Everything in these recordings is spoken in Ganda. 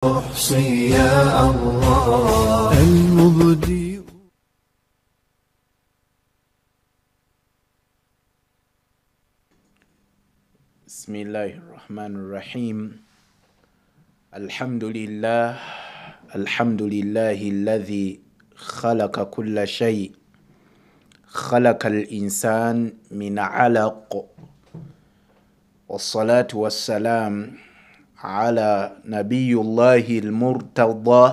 أحصي يا الله المبدي. بسم الله الرحمن الرحيم. الحمد لله الذي خلق كل شيء، خلق الإنسان من علق، والصلاة والسلام على نبي الله المرتضى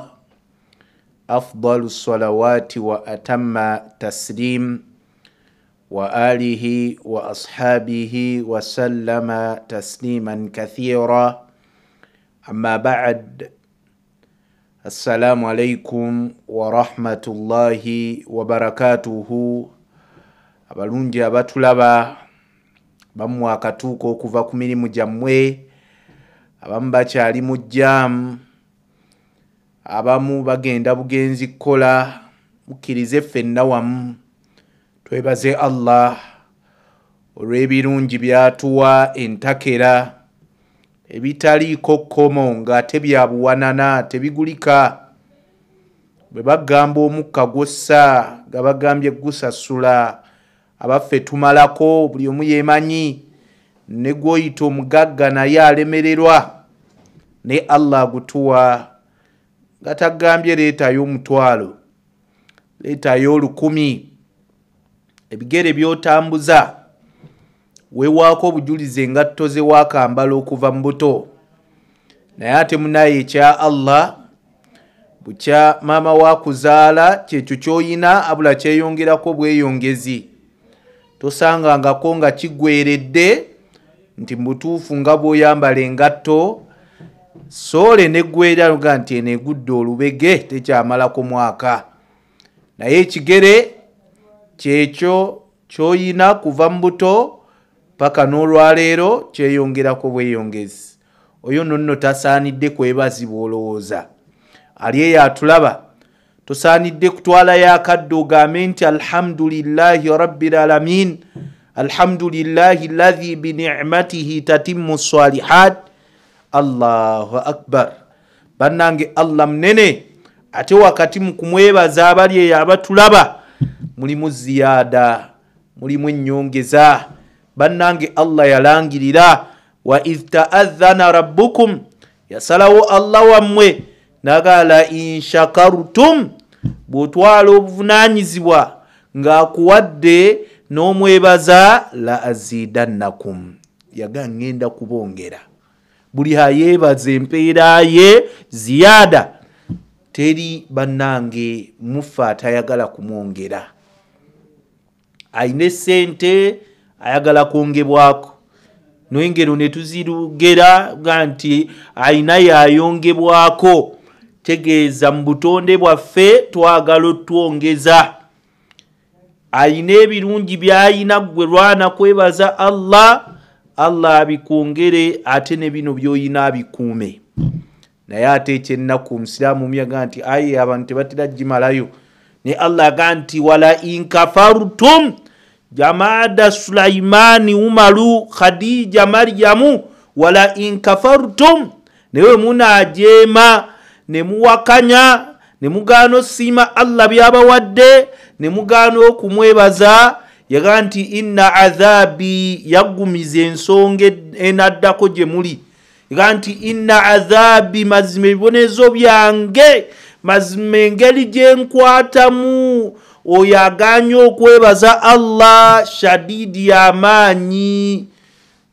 أفضل الصلوات وأتم تسليم وآله وأصحابه وسلم تسليما كثيرا. أما بعد، السلام عليكم ورحمة الله وبركاته. abalungi abatulaba bamu akatuuko okuva ku mirimu gyammwe, abamu bakyali mu jjaamu, abamu bagenda bugenzi kukola. Mukkirize ffenna wamu twebaze Allah olw'ebirungi byatuwa entakera ebitaliiko kkomo ng'ate bya buwanana tebigulika. Bwe bagamba omukka gwossa nga bagambye gusasula, abaffe tumalako, buli omu yeemanyi. Ne gwoyita omugagga naye alemererwa, ne Allah agutuwa nga tagambye leetayo omutwalo, leetayo 1000. Ebigere byotambuza weewaako obujulize engatto ze waakambala okuva mu buto, naye ate munaye ekya Allah bukya maama waakuzaala kyekyo ky'oyina, abula kyeyongerako bweyongezi. Tosangangako nga kiggweredde nti mbutuufu nga bw'oyambala engatto soole neggweraga nti eno egudde olubege tekyamalako mwaka, naye ekigere kyekyo ky'oyina kuva mu buto paka n'olwaleero kyeyongerako bweyongezi. Oyo nonno tasaanidde kwebazibwa. Olowooza ali eyo atulaba, tosaanidde kutwalayo akadde ogambe nti alhamdulillahi rabbil alamin, alhamdulillahi alladhi binicmatihi tatimmu salihat. Allahu akbar. Bannange Allah munene, ate wakati mu kumwebaza abali eyo abatulaba mulimu ziyaada, mulimu ennyongeza. Bannange Allah yalangirira, wa idh ta'adhana rabbukum, yasalawo Allah wammwe nagala in shakartum, bw'otwala obuvunaanyizibwa ng'akuwadde n'omwebaza la azidannakum, yaga ngenda kubongera. Buli ayeebaza empeera ye ziyaada, teri bannange mufe atayagala kumwongera. Ayina essente ayagala kwongebwako, n'engero ne tuzirugera ga nti ayina yayongebwako. Tegeeza mu butonde bwaffe twagala otwongeza. Ayina ebirungi by'ayina, gwe lwana kwebaza Allah, Allah abikwongere, ate ne bino by'oyina abikuume. Naye ate ekyennaku omusiraamu myaga nti aye abantu tebatera gimalayo, ne Allah aga nti wala inkafartum, Jamaada, Sulaimani, Umaru, Khadija, Maryamu, wala inkafartum, newe munaajeema ne muwakanya ne mugaana osiima Allah byabawadde ne mugaana okumwebaza, yaga nti inna adhabi, yagumiza ensonga enaddako gye muli. Yaga nti inna adhabi, mazima ebibonezo byange, mazima engeri gye nkwatamu oyo aganye okwebaza Allah, shadidi y'amaanyi.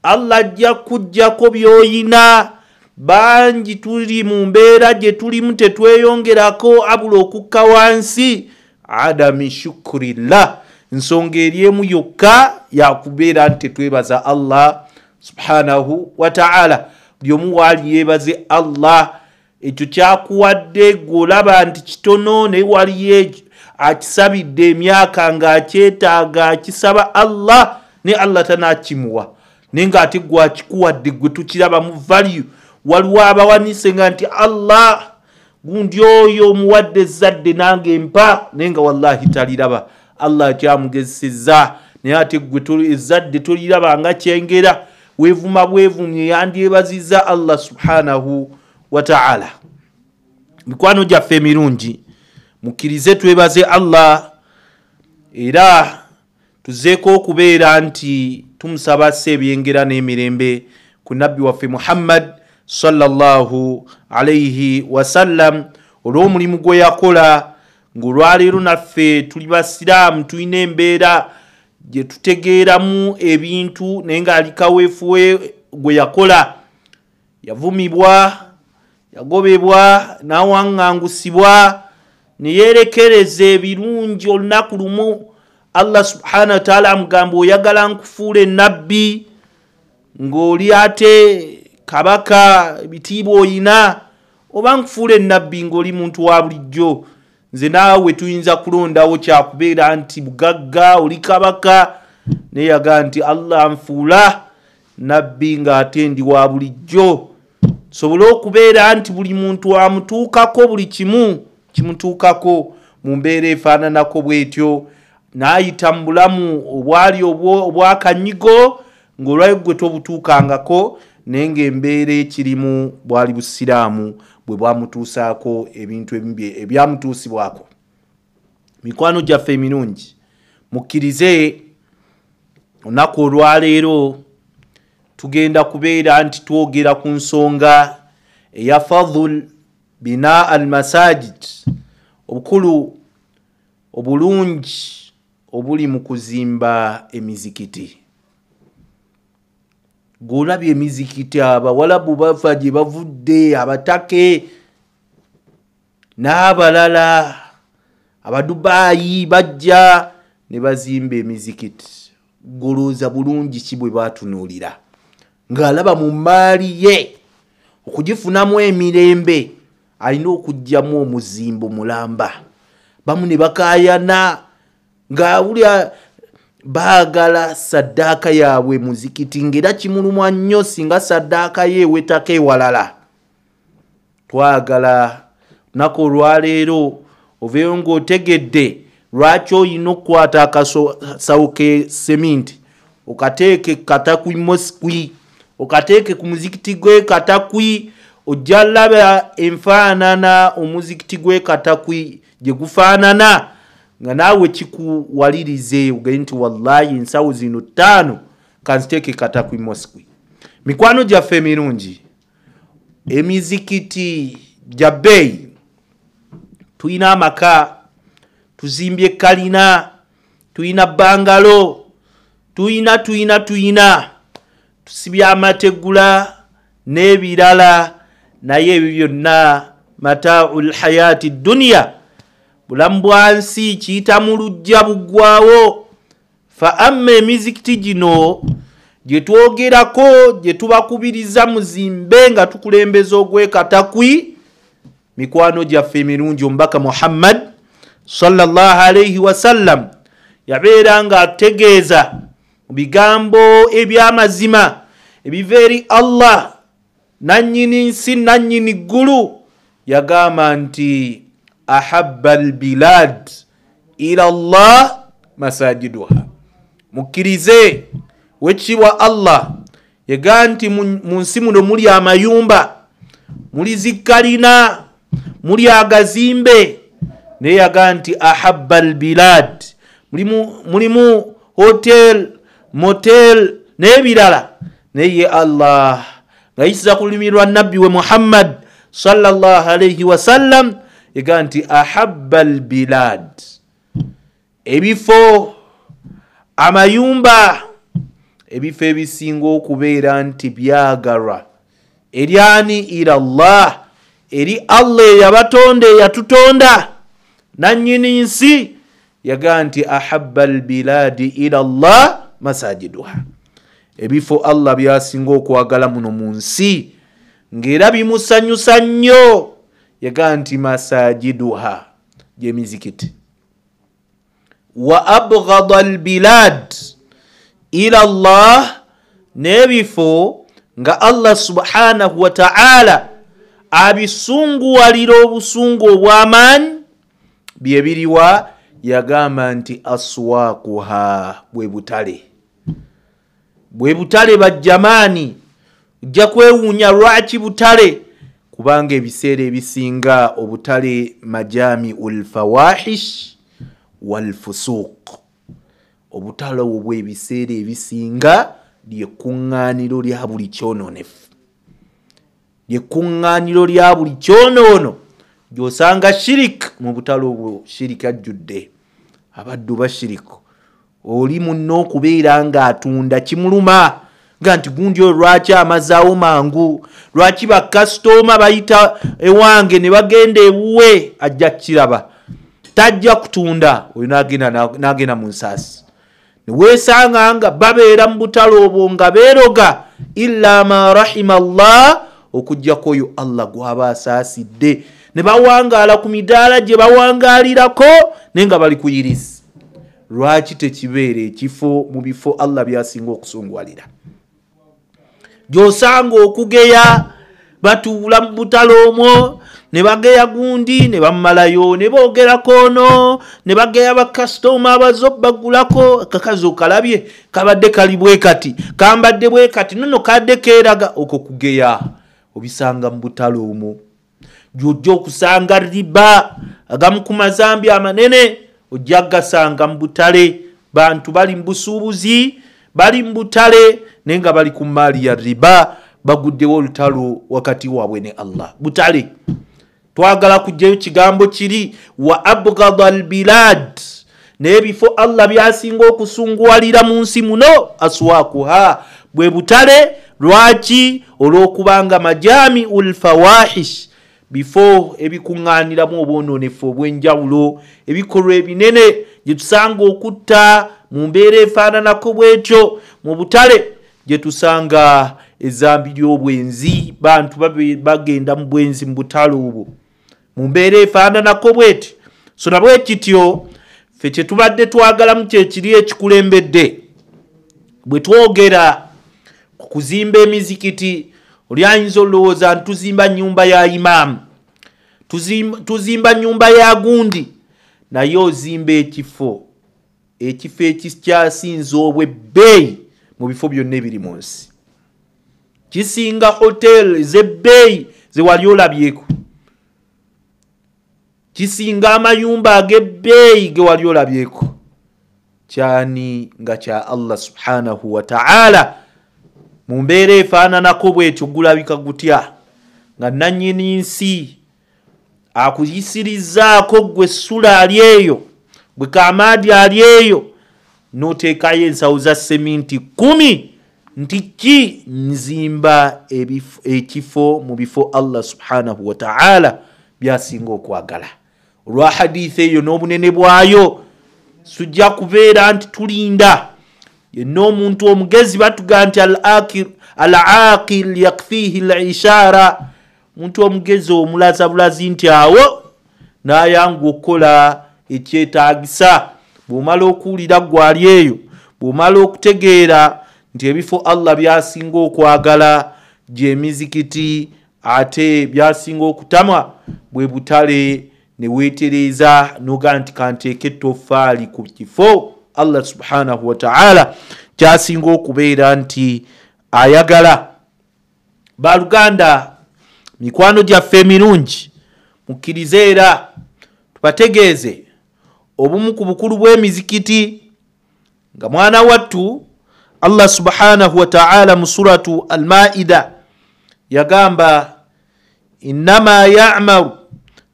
Allah ajja kuggyako by'oyina. Bangi tuli mu mbeera gye tulimu tetweyongerako abula okukka wansi. Adami shukrillah, nsonga eri emu yokka yakubeera nti tetwebaza Allah subhanahu wa ta'ala. Buli omu waali yeebaze Allah. Ekyo kyakuwadde gw'olaba nti kitono, naye waliyo akisabidde emyaka ng'akyetaaga akisaba Allah, ne Allah tanaakimuwa. Naye ng'ate gwakikuwadde gwe tukiraba mu value. Waliwo abawanise nga nti Allah gundi oyo omuwadde ezzadde nange mpa, naye nga wallahi taliraba. Allah kyamugezesezza, naye ate gwe ezzadde toliraba nga kyengera. Wevuma bwevumye yandyebaziza Allah subhanahu wa ta'ala. mikwano gyaffe emirungi mukkirize twebaze Allah era tuzeeko okubeera nti tumusaba ebyengera n'emirembe ku nabbi waffe Muhammad sallallahu alayhi wasallam olw'omulimu gwe yakola ng'olwaleero naffe tuli basiraamu tulina embeera gye tutegeeramu ebintu naye ng'ali kaweefuwe gwe yakola yavumibwa yagobebwa n'awaŋŋangusibwa ne yeerekereza ebirungi olunaku lumu Allah subhanahu wa ta'ala amugamba oyagala nkufuula ennabbi ng'oli ate kabaka ebitiibwa oyina oba nkufuula ennabbi ng'oli muntu wa bulijjo nze naawe tuyinza kulondawo kyakubeera nti bugagga oli kabaka naye yagaa nti Allah nfuula nabbi ng'ate ndi wa bulijjo sobole okubeera nti buli muntu amutuukako buli kimu kimutuukako mu mbeera efaananako bw'etyo n'ayita mu bulamu obwali obwakanyigo ng'olwayo gwe tobutuukangako naye ng'embeera ekirimu bwali busiraamu bwe bwamutuusaako ebintu ebyamutuusibwako. Mikwano gyaffe emirungi mukkirize olunaku olwaleero tugenda kubeera nti twogera ku nsonga eya fadhul bina al masajid, obukulu obulungi obuli mu kuzimba emizikiti. Golabye emizikiti abawalabu bava gye bavudde abatake n'abalala abadubayi bajja ne bazimba emizikiti. Golooza bulungi ki bwe batunuulira ng'alaba mu maali ye okugifunamu emirembe alina okugyamu omuzimbo mulamba. Bamu ne bakaayana ng'awulya baagala saddaaka yaabwe muzikiti ng'era kimulumwa nnyo singa saddaaka ye ewetako ewalala. Twagala lunaku olwaleero oveeyo ng'otegedde lwaki olina okukwata akasawo ke seminti okateeke katakwi mosikwi okateeke ku muzikiti gwe katakwi ojja laba enfaanana omuzikiti gwe katakwi gye gufaanana nga naawe kikuwalirize ogende nti wallahi ensawo zino 5 kanziteeke katakwi mosikwi. Mikwano gyaffe emirungi emizikiti gya bbeeyi tuyina amaka tuzimbye kalina tuyina bangalo tuyina tusibye amategula n'ebirala naye ebyo byonna mataa'ul hayati dunya bulamu bwansi kiyita mu lujja buggwawo. Fa amma emizikiti gino gye twogerako gye tubakubiriza muzimbe nga tukulembeza ogwekatakwi mikwano gyaffe emirungi omubaka Muhammad sallallahu alayhi wasallam yabeera nga ategeeza bigambo eby'amazima ebiva eri Allah nannyini nsi nannyini ggulu. Yagamba nti ahabba albilad ila Allah masajiduha. Mukkirize wekibwa Allah yagamba nti mu nsi muno muli amayumba muli zikkalina muli agazimbe naye yagamba nti ahabba albilad mulimu hotel motel n'ebirala naye Allah ngayisiza ku lulimi lwa nabbi we Muhammad sallallahu alayhi wasallam yagamba nti ahabba albilad ebifo amayumba ebifo ebisinga okubeera nti byagalwa eryani ila Allah eri Allah eyabatonda eyatutonda nannyini nsi. Yagamba nti ahabba albiladi ila Allah masajiduha ebifo Allah byasinga okwagala muno mu nsi ng'era bimusanyusa nnyo yagamba nti masajiduha gy'emizikiti. Wa abghada albilad ila Allah n'ebifo nga Allah subhanahu wa ta'ala abisunguwalira obusungu obw'amaanyi bye biriwa. Yagamba nti aswaquha bwe butale bajjamaani ojja kwewuunya lwaki butale kubanga ebiseera ebisinga obutale majami'ul fawahish wal fusuq. Obutale obwo ebiseera ebisinga lyekuŋŋaaniro lya buli kyononefu. Lyekuŋŋaaniro lya buli kyonono. Gyosanga shirik mu butale obwo, shirik ajjudde. Abaddu ba shirik. Oli munno okubeera nga atunda kimuluma. Nga nti gundi lwaki amazaawo mangu, lwaki bakasitoma bayita ewange ne bagenda ewuwe, ajja kiraba. Tajja kutunda, oyo n'agenda mu nsaasi. Ne weesanga nga babeera mu butale obwo nga beeroga, illa ma rahima Allah, okujjako oyo Allah gw'aba asaasidde. Ne bawangaala ku midaala gye bawangaalirako naye nga bali kuyiriza. Lwaki tekibeera ekifo mu bifo Allah byasinga okusungwalira? Gyosanga okugeya batuula mu butale omwo, ne bageya gundi ne bamalayo, ne boogerako ono, ne bageya bakasitoma abazo bagulako. Akakazi okalabye kabadde kali bwe kati, kambadde bwe kati, nono kadde keeraga. Okwo kugeya obisanga mu butale omwo. Gyojja okusanga riba agamu ku mazambi amanene ojja gasanga mu butale. Bantu bali mu busuubuzi, bali mu butale naye nga bali ku maali ya riba, baguddewo olutalo wakati waabwe ne Allah. Butale twagala kujjayo kigambo kiri wa abghadha albilad, n'ebifo Allah byasinga okusunguwalira mu nsi muno aswaquha bwe butale. Lwaki? Olw'okubanga majami'ul fawahish, bifo ebikuŋŋaaniramu obwononefu obw'enjawulo, ebikolwa ebinene gye tusanga okutta mu mbeera efaananako bwetyo. Mu butale gye tusanga ezambi ly'obwenzi, bantu bagenda mu bwenzi mu butale obwo mu mbeera efaananako bwetyo. So na bwe kityo ffe kye tubadde twagalamu kye kiri ekikulembedde. Bwe twogera ku kuzimba emizikiti, oli ayinza olowooza ntuzimba nnyumba ya imaamu, tuzimba nnyumba ya gundi, naye ozimba ekifo ekikyasinza obwebbeeyi mu bifo byonna ebiri mu nsi. Kisinga hotel ez'ebbeeyi ze wali olabyeko, kisinga amayumba ag'ebbeeyi ge wali olabyeko. Kyani nga kya Allah subhanahu wa ta'ala. Mu mbeera efaananako bwetyo gulabika gutya? Nga nannyini nsi akuyisirizaako gwe ssula ali eyo, gwe kaamaadi ali eyo, n'oteekayo ensawo za seminti 10 nti ki nzimba ekifo mu bifo Allah subhanahu wa ta'ala byasinga okwagala. Olwa hadithi eyo n'obunene bwayo sujja kubeera nti tulinda. Yenna omuntu omugezi batuga nti al-aqil yakfihi al-ishara, muntu omugezi omulaza bulazi nti awo n'ayangu okukola ekyetaagisa. Bw'omala okuwulira gwali eyo, bw'omala okutegeera nti ebifo Allah byasinga okwagala gy'emizikiti, ate byasinga okutamwa bwe butale, ne weetereeza n'oga nti kanteeke ettoffaali ku kifo Allah subhanahu wa ta'ala kyasinga okubeera nti ayagala. Baluganda, mikwano gyaffe emirungi, mukkirize era tubategeeze obumu ku bukulu bw'emizikiti nga mwana wattu Allah subhanahu wa ta'ala mu suratu al-Maida yagamba, innama ya'maru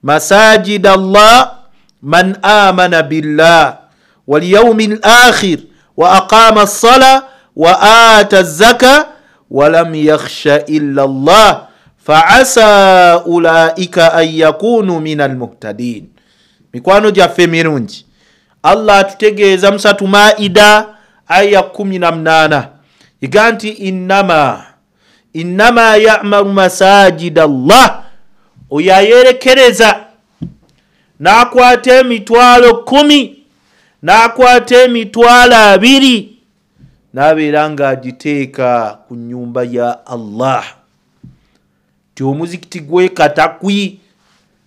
masajid Allah man amana billah wal yawmil akhir wa aqama as-sala wa ata az-zaka wa lam yakhsha illa Allah fa'asa ulaika an yakunu minal muhtadin. Mikwano gyaffe mirungi, Allah atutegeeza musatu Maida aya 18 iga nti innama ya'maru masajid Allah, oyo ayerekereza n'akwata emitwalo 10 n'akwata emitwalo 2 n'abeera ng'agiteeka ku nnyumba ya Allah. Ti omuzikiti gwe katakwi.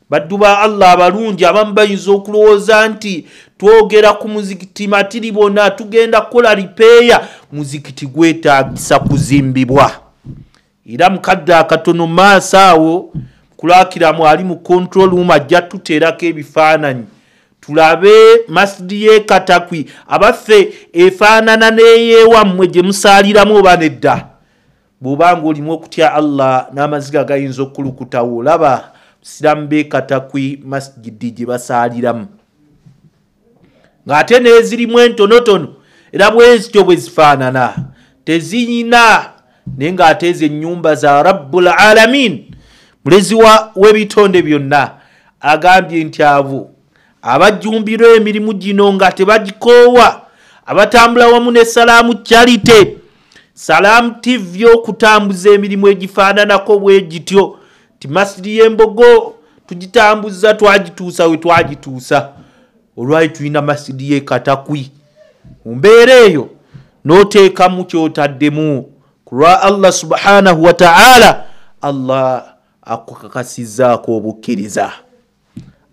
Baddu ba Allah abalungi abamu bayinza okulowooza nti twogera ku muzikiti matiri bonna tugenda kukola ripeeya. Muzikiti gwetaagisa kuzimbibwa. Era mukadde akatono maaso awo kulakiramu ali mu control room ajja tuteerako ebifaananyi tulabe masjidi ye Katakwi abaffe efaanana n'eyeewammwe gye musaaliramu oba nedda bw'obanga olimu okutya Allah n'amaziga gayinza okukulukutawo olaba siramu b'e Katakwi masjidi gye basaaliramu ng'ate n'ezirimu entonotono era bwezityo bwe zifaanana teziyina naye ng'ate ezo ennyumba za Rabbul Alamin mulezi w'ebitonde byonna agambye nti abo abajjumbirwa emirimu gino nga tebagikoowa abatambula wamu ne Salaamu Charity Salaamu TV okutambuza emirimu egifaananako bwe gityo ti masjidi y'Embogo tugitambuza twagituusa we twagituusa olwali tulina masjidi ye Katakwi mu mbeera eyo n'oteekamu kyotaddemu ku lwa Allah subhanahu wa ta'ala Allah akukakasizzaako obukkiriza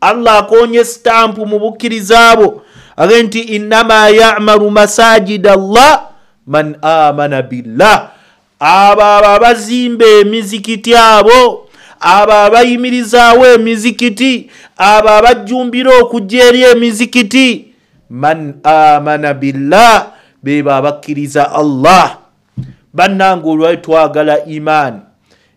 Allah akonye stampu mu bukkiriza abo agenti innama ya'malu masajid Allah man amana billah aba abazimba emizikiti abo abo abayimirizaawo emizikiti abo abajjumbira okujja eri emizikiti man amana billah beba abakkiriza Allah bannange olwali twagala iman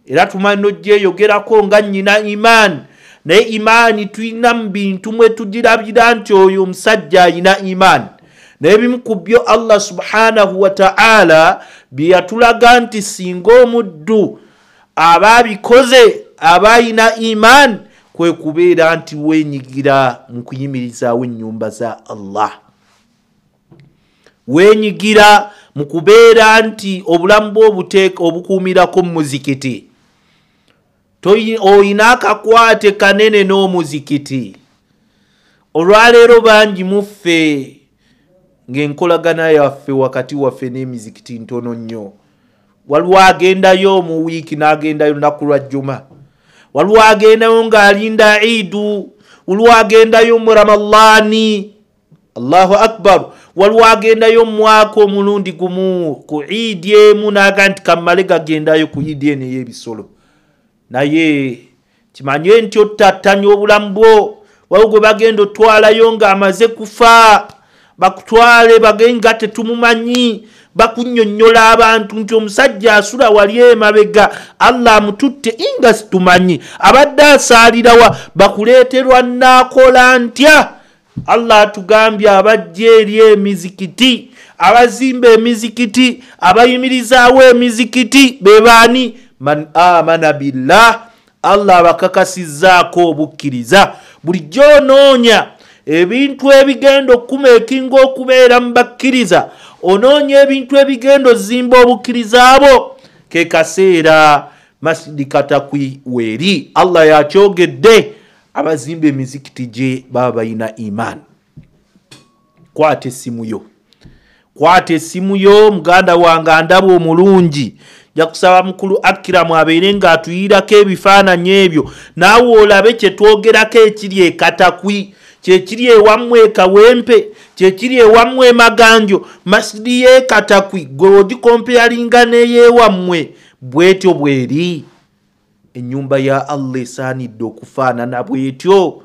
era tumanyi nojjeeyogerako nga nnyina iman naye imaani tulina mu bintu mwe tugirabira nti oyo omusajja alina imaani naye bimu ku byo Allah subhanahu wa ta'ala bye yatulaga nti singa omuddu aba abikoze aba alina imaani kwe kubeera nti weenyigira mu kuyimirizaawo ennyumba za Allah weenyigira mu kubeera nti obulamu bw'obuteeka obukuumirako mu muzikiti oyina akakwate kanene n'omuzikiti olwaleero bangi muffe ng'enkolagana yaffe wakati waffe n'emizikiti ntono nnyo waliwo agendayo mu wiiki n'agendayo lunaku lwa jjuma waliwo agendayo ng'alinda iidu waliwo agendayo mu ramadaani Allahu akbar waliwo agendayo mu mwaka omulundi gumu ku iidi emu n'aga nti kammale gagendayo ku iidi eno ey'ebisolo naye kimanye nti ottattanya obulamu bwo waliwo gwe bagenda otwalayo ng'amaze kufa bakutwale bagenga tetumumanyi bakunnyonnyola abantu nti omusajja asula wali emabega Allah amututte inga situmanyi abadde asaalirawa bakuleeterwa naakola ntya Allah atugambye abajja eri emizikiti abazimba emizikiti abayimirizaawo emizikiti be baani man amana billah Allah abakakasizzaako obukkiriza bulijjo onoonya ebintu ebigenda okumekinga okubeera mu bakkiriza onoonya ebintu ebigenda ozimba obukkiriza abo ke kaseera masjidi Katakwi weeri Allah yakyogedde abazimba emizikiti gye baba balina imaani kwata essimu yo muganda wange andaba omulungi jakusaba mukulu Akiramu abeere ng'atuyirako ebifaananyi ebyo naawe olabe kye twogerako ekiri e Katakwi kyekiri ewammwe e Kawempe kyekiri ewammwe e Maganjo masjidi ye Katakwi gwe ogikompeyalinga n'eyeewammwe bwetyo bweri ennyumba ya Allah esaanidde okufaanana bwetyo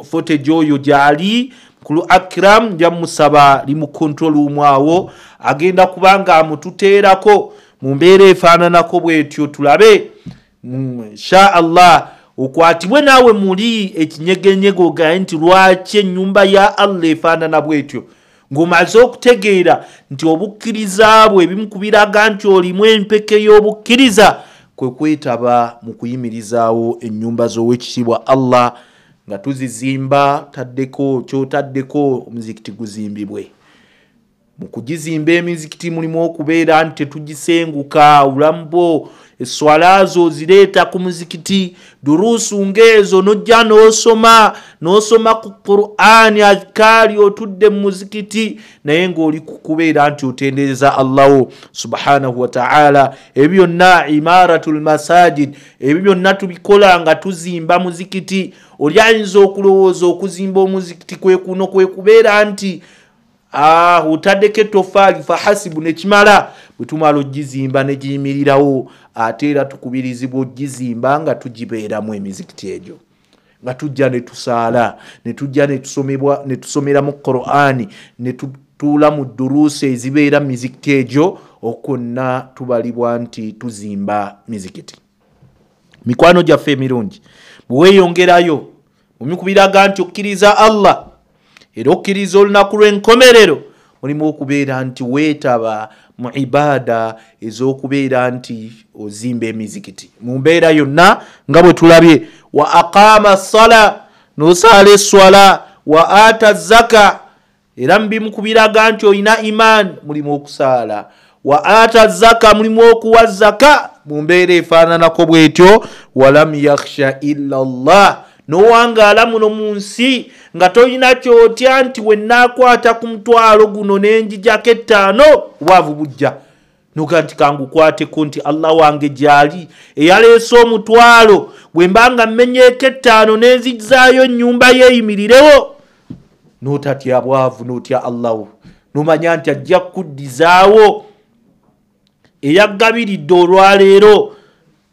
foto gy'oyo gyali mukulu Akiramu njamusaba li mu control room awo agenda kubanga amututeerako mu mbeera efaananako bwetyo tulabe insha Allah okwatibwe naawe muli ekinyegenyego ogaye nti lwaki ennyumba ya Allah efaanana bwetyo ng'omaze okutegeera nti obukkiriza bwe ebimu ku biraga nti olimu empeke y'obukkiriza kwe kwetaba mu kuyimirizaawo ennyumba z'owekitiibwa Allah nga tuzizimba taddeko kyotaddeko omuzikiti guzimbibwe mu kugizimba emizikiti mulimu okubeera nti tetugisenguka obulamu bwo eswala zo zireeta ku muzikiti duruusu ng'ezo nojja n'osoma ku Qur'ani azkaari otudde mu muzikiti naye ng'oli kukubeera nti otendereza Allahu subhanahu wa ta'ala ebyo byonna imaratul masajid ebyo byonna tubikola nga tuzimba muzikiti oli ayinza okulowooza okuzimba omuzikiti kwe kuno kwe kubeera nti utaddeko ettofaali fahasibu nekimala bwe tumala ogizimba ne giyimirirawo ate era tukubirizibwa ogizimba nga tugibeeramu emizikiti egyo nga tujja ne tusaala ne tujja ne tusomeramu Qur'ani ne tutuula mu duruusi ezibeera mizikiti egyo okonna tubalibwa nti tuzimba mizikiti. Mikwano gyaffe emirungi bwe weeyongerayo omukubiraga nti okkiriza Allah era okkiriza olunaku lw'enkomerero mulimu okubeera nti weetaba mu ibaada ez'okubeera nti ozimba emizikiti mu mbeera yonna nga bwe tulabye. Wa aqama sala n'osaala esswala wa ata zaka era mbimukubiraga nti olina iman mulimu okusaala wa ata zaka mulimu okuwa zaka mu mbeera efaananako bwetyo. Walam yakhsha illa Allah nowangaala muno mu nsi nga tolina kyotya nti wenaakwata ku mutwalo guno nenjijako 5 obwavu bujja noga nti kangukwateko nti Allah wange gyali eyaleese omutwalo bwe mbanga mmenyeeko 5 nenzizaayo nnyumba yeeyimirirewo notatya bwavu notya Allah nomanya nti ajja kuddizaawo eyaggabiridde olwaleero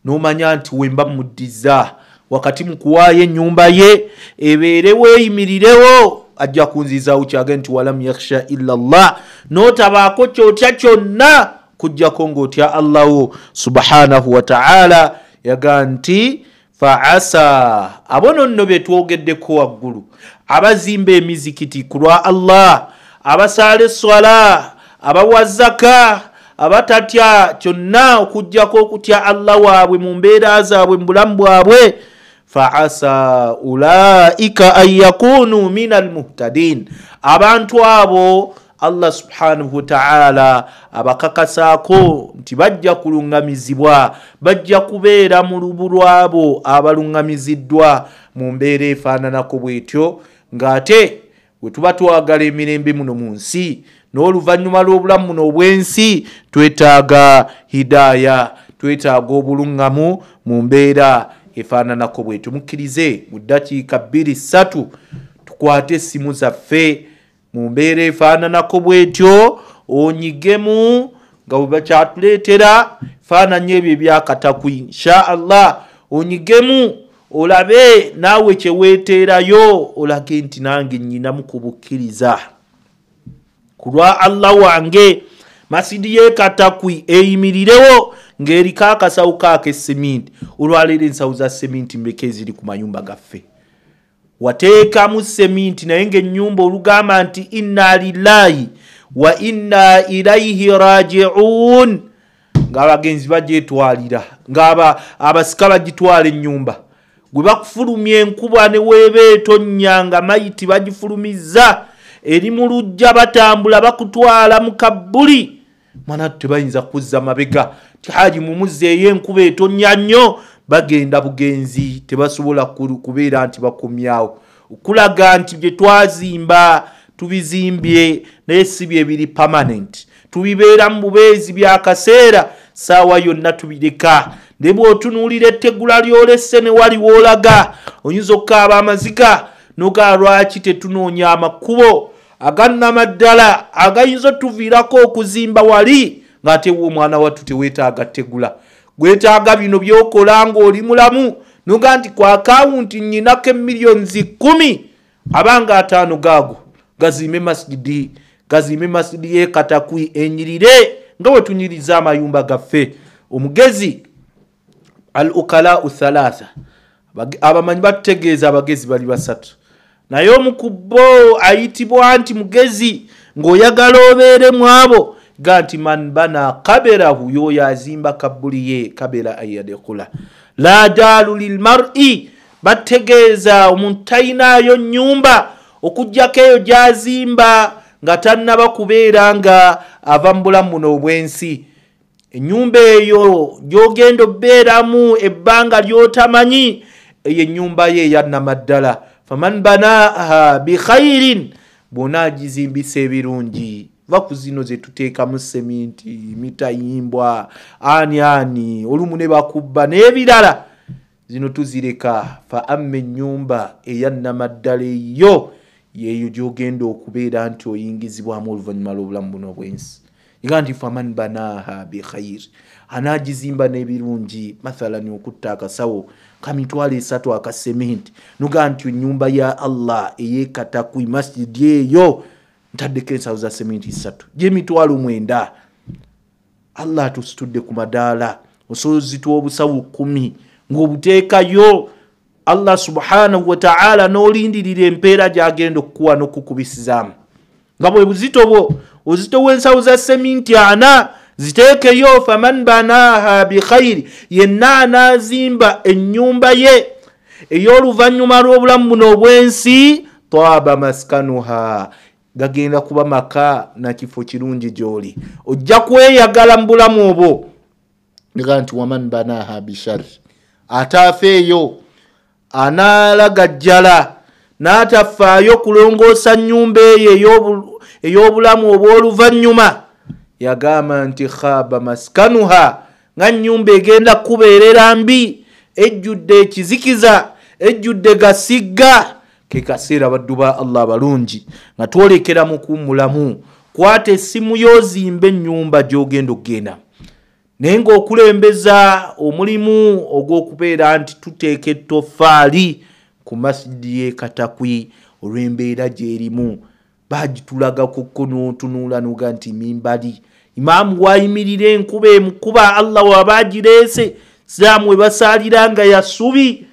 nomanya nti wemba muddiza wakati mukuwaayo ennyumba ye ebeere weeyimirirewo ajja kunzizaawo kyage nti walam yakhsha illa Allah notabaako kyotya kyonna kujjako ng'otya Allah subhanahu wa ta'ala. Yaga nti faasa abono nno betwogeddeko waggulu abazimba emizikiti ku lwa Allah abasaala esswala abawa zaka abatatya kyonna okujjako okutya Allah waabwe mu mbeera zaabwe mu bulamu bwabwe. Faasa ulaika an yakunu min almuhtadin abantu abo Allah subhanahu wa ta'ala abakakasaako nti bajja kulungamizibwa bajja kubeera mu lubu lwabo abalungamiziddwa mu mbeera efaananako bwetyo ng'ate bwe tuba twagala emirembe muno mu nsi n'oluvannyuma lw'obulamu muno obw'ensi twetaaga hidaaya twetaaga obulungamu mu mbeera efaananako bwetyo. Mukkirize mu ddakiika 2-3 tukwate essimu zaffe mu mbeera efaananako bwetyo onyigemu nga bwe bakyatuleetera faananya ebyo ebyakatakwi insha Allah onyigemu olabe naawe kyeweeteerayo olage nti nange nnyinamu kubukkiriza ku lwa Allah wange masidi y'ekatakwi eyimirirewo ng'eriko akasawo kaako esseminti olwaleero ensawo za seminti mbeka eziri ku mayumba gaffe wateekamu seminti naye ng'ennyumba olugamba nti inna lillahi wa inna ilaihi raji'un ng'abagenzi bagyetwalira ng'abasika bagitwala ennyumba gwe bakufulumya enkuba ne weeba etonnya nga mayiti bagifulumizza eri mu lujja batambula bakutwala mu kabbuli mwana tebayinza kuzza mabega ti haji mumuzzeeyo enkuba etonnya nnyo bagenda bugenzi tebasobola kubeera nti bakomyawo okulaga nti bye twazimba tubizimbye naye si bye biri permanent tubibeera mu bubeezi byakaseera saawa yonna tubireka ne bw'otunuulira ettegula lyolesse ne wali w'olaga oyinza okukaaba amaziga noga lwaki tetunoonya amakubo agannamaddala agayinza otuviirako okuzimba wali ng'ate omwana wattu teweetaaga ttegula gwetaaga bino byokola ng'oli mulamu noga nti ku akawunti nnyinako emiliyoni 10 abanga 5 gaago gazimbe masjidi y'ekatakwi enyirire nga bwe tunyiriza amayumba gaffe. Omugezi al ukalau 3 abamanyi batutegeeza abagezi bali 3 naye omukubbo ayitibwa nti mugezi ng'oyagala obeere mu abo ga nti man bana kaberahu yoyo azimba kabbuli ye kabera ayadekula la dalu lilmar'i bategeeza omuntu talinayo nnyumba okujjako eyo gyazimba nga tannaba kubeera nga ava mu bulamu buno obw'ensi. Ennyumba eyo gy'ogenda obbeeramu ebbanga ly'otamanyi eyo ennyumba ye eyannamaddala. Faman banaha bikhairin bw'onaagizimbisa ebirungi va ku zino ze tuteekamu seminti mitayimbwa ani olumu ne bakubba n'ebirala zino tuzireka fa amma ennyumba eyannamaddala eyo yeyo gyogenda okubeera nti oyingizibwamu oluvannyuma lw'obulamu buno obwensi. Nga nti faman banaha bikhair, anagizimba n'ebirungi, mathalan okutta akasawo kamitwalo 3 akasementi, nuga nti ennyumba ya Allah eyekatakwi masjid eyo ntaddeko ensawo za sementi 3 gy'emitwalo 9. Allah tusitudde ku madaala osolozitwa obusawo 10 ng'obuteekayo Allah subhanahu wa ta'ala n'olindirira empeera gy'agenda okukuwa n'okukubisizaamu. Nga bwe buzito bwo uzito w'ensawo za sementi 4 ziteekeyo faman banaha bikhairi, yenna anazimba ennyumba ye ey'oluvannyuma lw'obulamu buno obwensi, taaba maskanuha, gagenda kuba maka na kifo kirungi gy'oli, ojja kweyagala mu bulamu obwo. Nga nti waman banaha bishar, ataafeeyo analagajjala n'atafaayo kulongoosa nnyumba eyo ey'obulamu obw'oluvannyuma, yagamba nti khaba maskanuha, nga nnyumba egenda kubeerera mbi, ejjudde ekizikiza, ejjudde gasigga. Ke kaseera baddu ba Allah abalungi nga twolekera mu kuwummulamu, kwata essimu y'ozimba ennyumba gy'ogenda okugenda, naye ng'okulembeza omulimu ogw'okubeera nti tuteeka ettoffaali ku masjidi y'e Katakwi olw'embeera gy'erimu. Bagitulaga kuko n'otunuula n'oga nti mimbali imaamu wayimirira enkuba emukuba Allah wabagireese, siraamu we basaalira nga yasubi.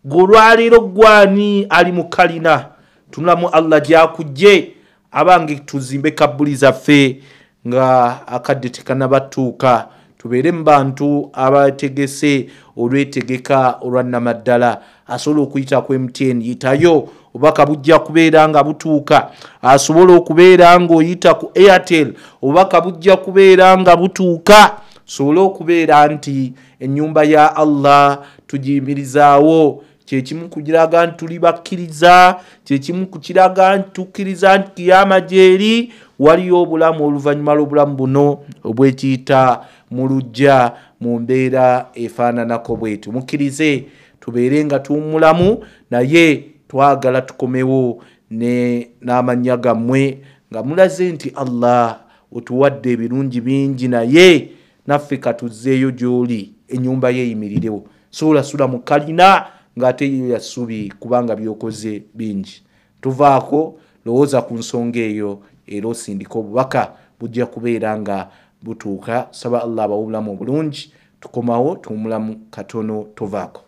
Golwaleero gwani ali mu kalina, tunulamu Allah gyakujje abange tuzimbe kabbuli zaffe nga akadde tekanabatuuka, tubeere mu bantu abategese olwetegeka olwannamaddala. Asobola okuyita ku MTN yitayo, obubaka bujja kubeera nga butuuka. Asobola okubeera ng'oyita ku Airtel, obubaka bujja kubeera nga butuuka. Sobola okubeera nti ennyumba ya Allah tugiyimirizaawo, kyekimu kugiraga nti tuli bakkiriza, kyekimu kukiraga nti tukkiriza nti kiyama gyeri waliyo obulamu oluvannyuma lw'obulamu buno obwekiyita mu luggya mu mbeera efaananako bwetu. Mukkirize tubeere nga tuwummulamu, naye twagala tukomewo n'amannya gammwe nga mulaze nti Allah otuwadde ebirungi bingi, naye naffe katuzzeeyo gy'oli ennyumba ye eyimirirewo. Sobola sula mu kalina ng'ate yo yassubi kubanga byokoze bingi. Tuvaako, lowooza ku nsonga eyo era osindika obubaka bujja kubeera nga butuuka. Saba Allah abawe obulamu obulungi. Tukomawo tuwummulamu katono, tuvaako.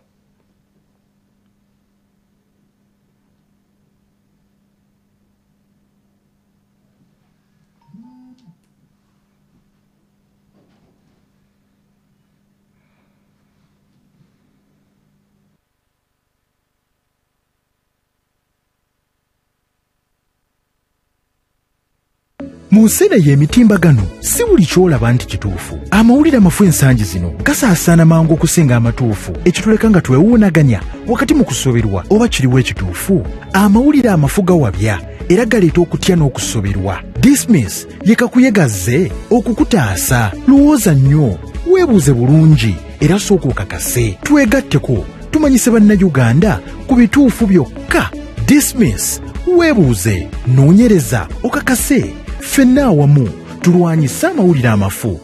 Mu nseera y'emitimbagano si buli kyolaba nti kituufu. Amawulire amafu ensangi zino gasaasaana mangu okusinga amatuufu, ekituleka nga twewuunaganya wakati mu kusoberwa oba kiriwo ekituufu. Amawulire amafu gawabya era galeeta okutya n'okusoberwa. Dismiss ye kakuyegazze okukutaasa. Lowooza nnyo, weebuuze bulungi era sooka okakase. Twegatteko tumanyise bannayuganda ku bituufu byokka. Dismiss, weebuuze, noonyereza, okakase. Ffenna awamu tulwanyise amawulire amafu.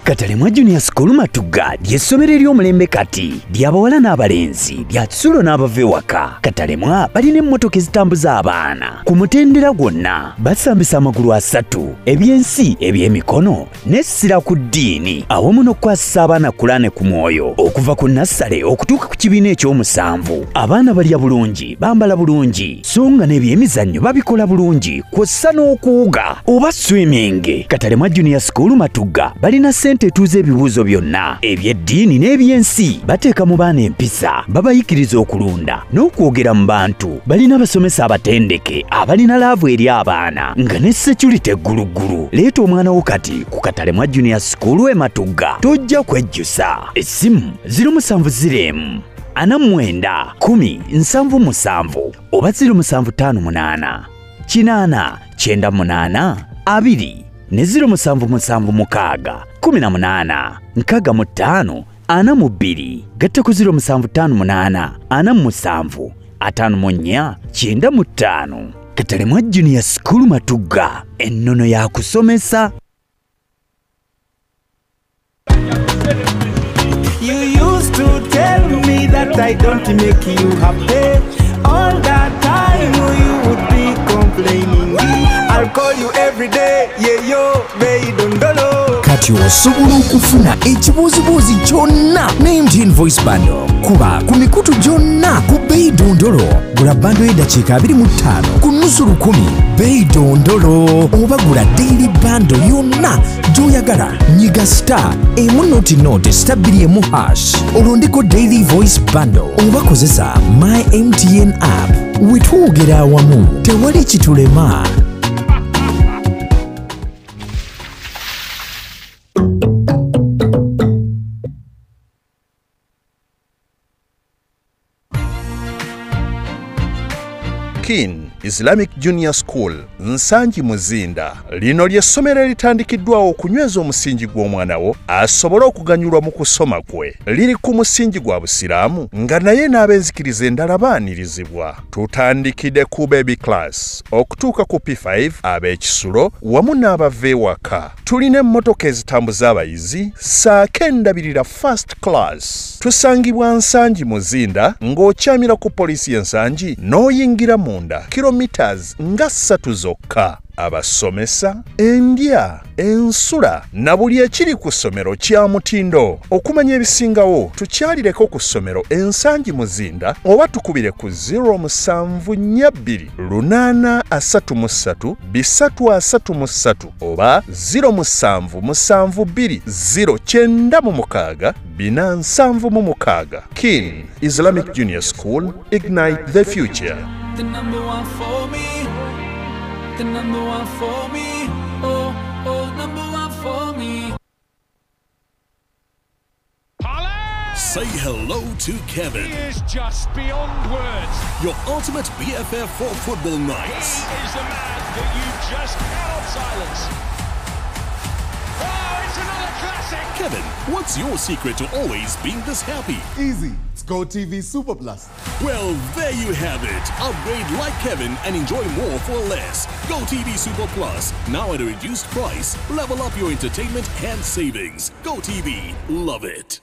Katalemwa Junior School Matugga ly'essomero ery'omulembe kati ly'abawala n'abalenzi lya kisulo n'abava ewaka. Katalemwa balina emmotoka ezitambuza abaana ku mutendera gwonna. Basambisa amagulu 3, ebyensi, ebyemikono n'essira ku ddiini awamu n'okukwasisa abaana Kulaane ku mwoyo okuva ku nassale okutuuka ku kibiina eky'omusanvu. Abaana balya bulungi, bambala bulungi, so nga n'ebyemizannyo babikola bulungi, kw'ossa n'okuwuga oba swimming. Katalemwa Junior School Matugga balina sente etuuza ebibuuzo byonna eby'eddiini n'ebyensi. Bateeka mu baana empisa, babayikiriza okulunda n'okwogera mu bantu. Balina abasomesa abatendeke abalina laavu eri abaana nga ne security egguluggulu. Leeta omwana wo kati ku Katalemwa Junior School e Matugga, tojja kwejjusa. Essimu 0704 49 oba 0758 898 2 ne 0776 18 65 42 gatta ku 0758 47 54 95. Katalema Junior School Matuga, ennono ya kusomesa. You used to tell me that I don't make you happy. All that time you would be complaining. I'll call you every day, yeah yo, beidondolo. Kati osobola okufuna ekibuuzibuuzi kyonna ne MTN Voice Bundle. Kuba ku mikutu gyonna ku beidondolo. Gula bando y'eddakiika 25 ku nnusu 10 beidondolo. Oba gula daily bando yonna gy'oyagala. Nyiga star emunoti star 2 olondeko daily voice bundle. Oba kozesa my MTN app. Wetwogera awamu tewali kitulema. Kin Islamic Junior School Nsanji Muzinda lino ly'essomero eritandikiddwawo okunyweza omusingi gw'omwana wo asobola okuganyulwa mu kusoma kwe. Liri ku musingi gwa Busiraamu nga naye n'abenzikiriza endala baanirizibwa. Tutandikidde ku baby class okutuuka ku P5 ab'ekisulo wamu n'abava ewaka. Tulina emmotoka ezitambuza abayizi saako endabirira first class. Tusangibwa Nsanji Muzinda ng'okyamira ku poliisi y'Ensanji n'oyingira munda kilometers nga 3 zokka. Abasomesa, endya, ensula na buli ekiri ku ssomero kya mutindo. Okumanya ebisingawo tukyalireko ku ssomero Ensanji Muzinda oba tukubire ku 0742 833 333 oba 0772 096 476. Kin Islamic Junior School, ignite the future. The number one for me. The number one for me. Oh, oh, number one for me. Say hello to Kevin. He is just beyond words. Your ultimate BFF for football nights. He is the man that you just cannot silence. Oh, it's another classic. Kevin, what's your secret to always being this happy? Easy. It's GoTV Super Plus. Well, there you have it. Upgrade like Kevin and enjoy more for less. GoTV Super Plus, now at a reduced price. Level up your entertainment and savings. GoTV, love it.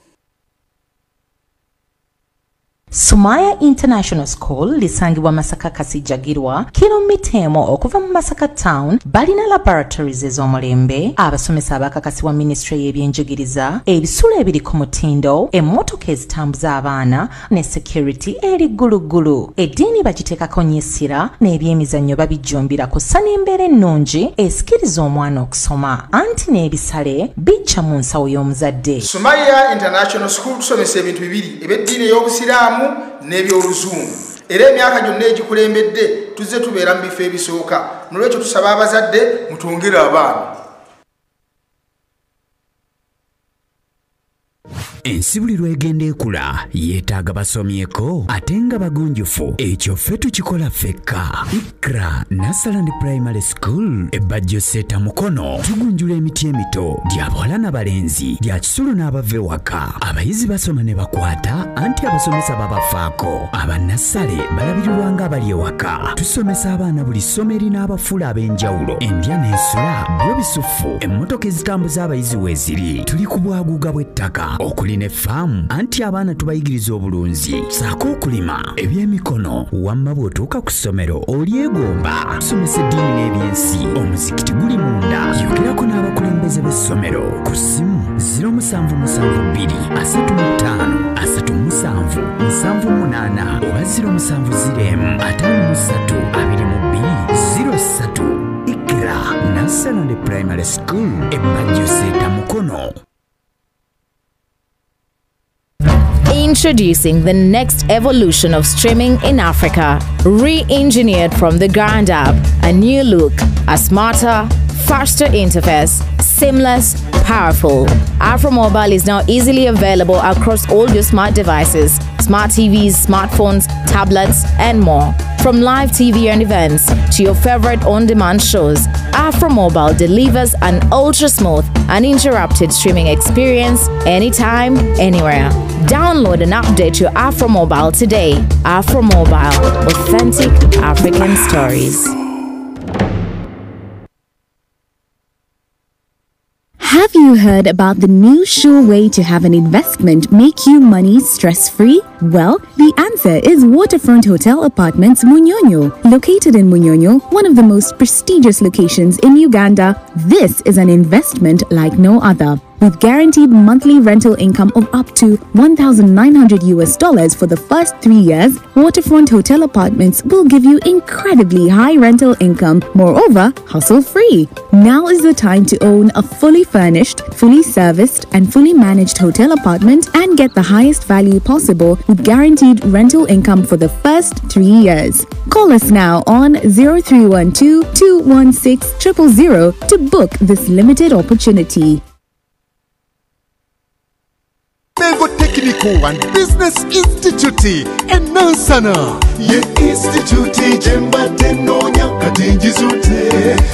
Sumaya International School lisangibwa Masaka Kasijagirwa kilomita emo okuva mu Masaka Town. Balina laboratories ez'omulembe, abasomesa abakakasibwa ministry y'ebyenjigiriza, ebisulo ebiri ku mutindo, emmotoka ezitambuza abaana ne security eri ggulugulu. Eddiini bagiteekako nnyesira n'ebyemizannyo babijjumbira kussa n'embeera ennungi esikiriza omwana okusoma. Anti n'ebisale bijja mu nsawo y'omuzadde. Sumaya International School tusomesa ebintu bibiri eb'eddiini ey'obusiraamu n'ebyoluzungu. Era emyaka gyonna egikulembedde tuzze tubeera mu bifo ebisooka. Nolwekyo tusaba abazadde mutwongere abaana. Ensibulirwa egenda ekula yeetaaga basomyeko ate nga bagunjufu. Ekyo ffe tukikola ffekka. Ikra Nasaland Primary School ebbajjo seta mukono tugunjula emiti emito gy'abawala n'abalenzi gya kisulo n'abava ewaka. Abayizi basoma ne bakwata anti abasomesa babafaako. Abannasale balabirirwa nga abali ewaka. Tusomesa abaana buli ssomo erina abafuula ab'enjawulo. Endya n'ensula byo bisufu emmotoka ezitambuza abayizi weeziri. Tuli ku bwaguuga bw'ettaka okuli ne faamu anti abaana tubayigiriza obulunzi saako okulima ebyemikono wamma bw'otuuka ku ssomero olyegomba. Tusomesa eddiini n'ebyensi. Omuzikiti guli munda. Yogerako n'abakulembeze b'essomero ku ssimu 0772 35 37 78 oba 0705 53 Ikra Nasaland Primary School ebbajjo seta mukono. Introducing the next evolution of streaming in Africa, re-engineered from the ground up. A new look, a smarter, faster interface, seamless, powerful. AfroMobile is now easily available across all your smart devices, smart TVs, smartphones, tablets, and more. From live TV and events to your favorite on-demand shows, Afro Mobile delivers an ultra-smooth, uninterrupted streaming experience anytime, anywhere. Download and update your Afro Mobile today. Afro Mobile, authentic African stories. Have you heard about the new sure way to have an investment make you money stress-free? Well, the answer is Waterfront Hotel Apartments Munyonyo. Located in Munyonyo, one of the most prestigious locations in Uganda, this is an investment like no other. With guaranteed monthly rental income of up to $1,900 for the first 3 years, Waterfront Hotel Apartments will give you incredibly high rental income, moreover, hassle-free. Now is the time to own a fully furnished, fully serviced, and fully managed hotel apartment and get the highest value possible with guaranteed rental income for the first 3 years. Call us now on 0312 216 000 to book this limited opportunity. Mengo Technical and Business Institute and Nansana. Ye Institute jemba tenonya katinjizute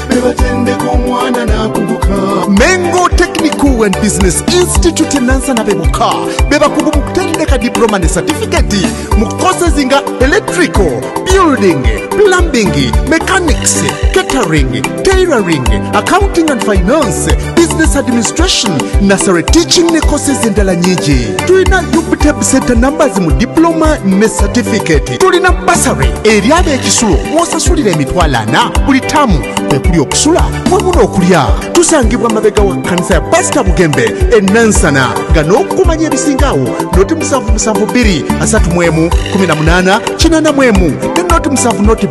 bebatende kumwana na kubuka. Mengo Technical and Business Institute Nansana bebuka beba kubumukutendeka diploma ne certificate mukose zinga electrical, building, plumbing, mechanics, catering, tailoring, accounting and finance, business administration, nursery teaching ne courses endala nyingi. Tulina UPTEP center numbers mu diploma ne certificate. Tulina basari eriabe ekisulo mwosasulira emitwalo 4 buli tamu kwekuli okusula mwemuno okulya. Tusangibwa mabega wa kanisa ya Pastor Bugembe Nansana nga n'okumanya ebisingawo noti 772 3 18 kinana mwemu ne noti 7 12 noti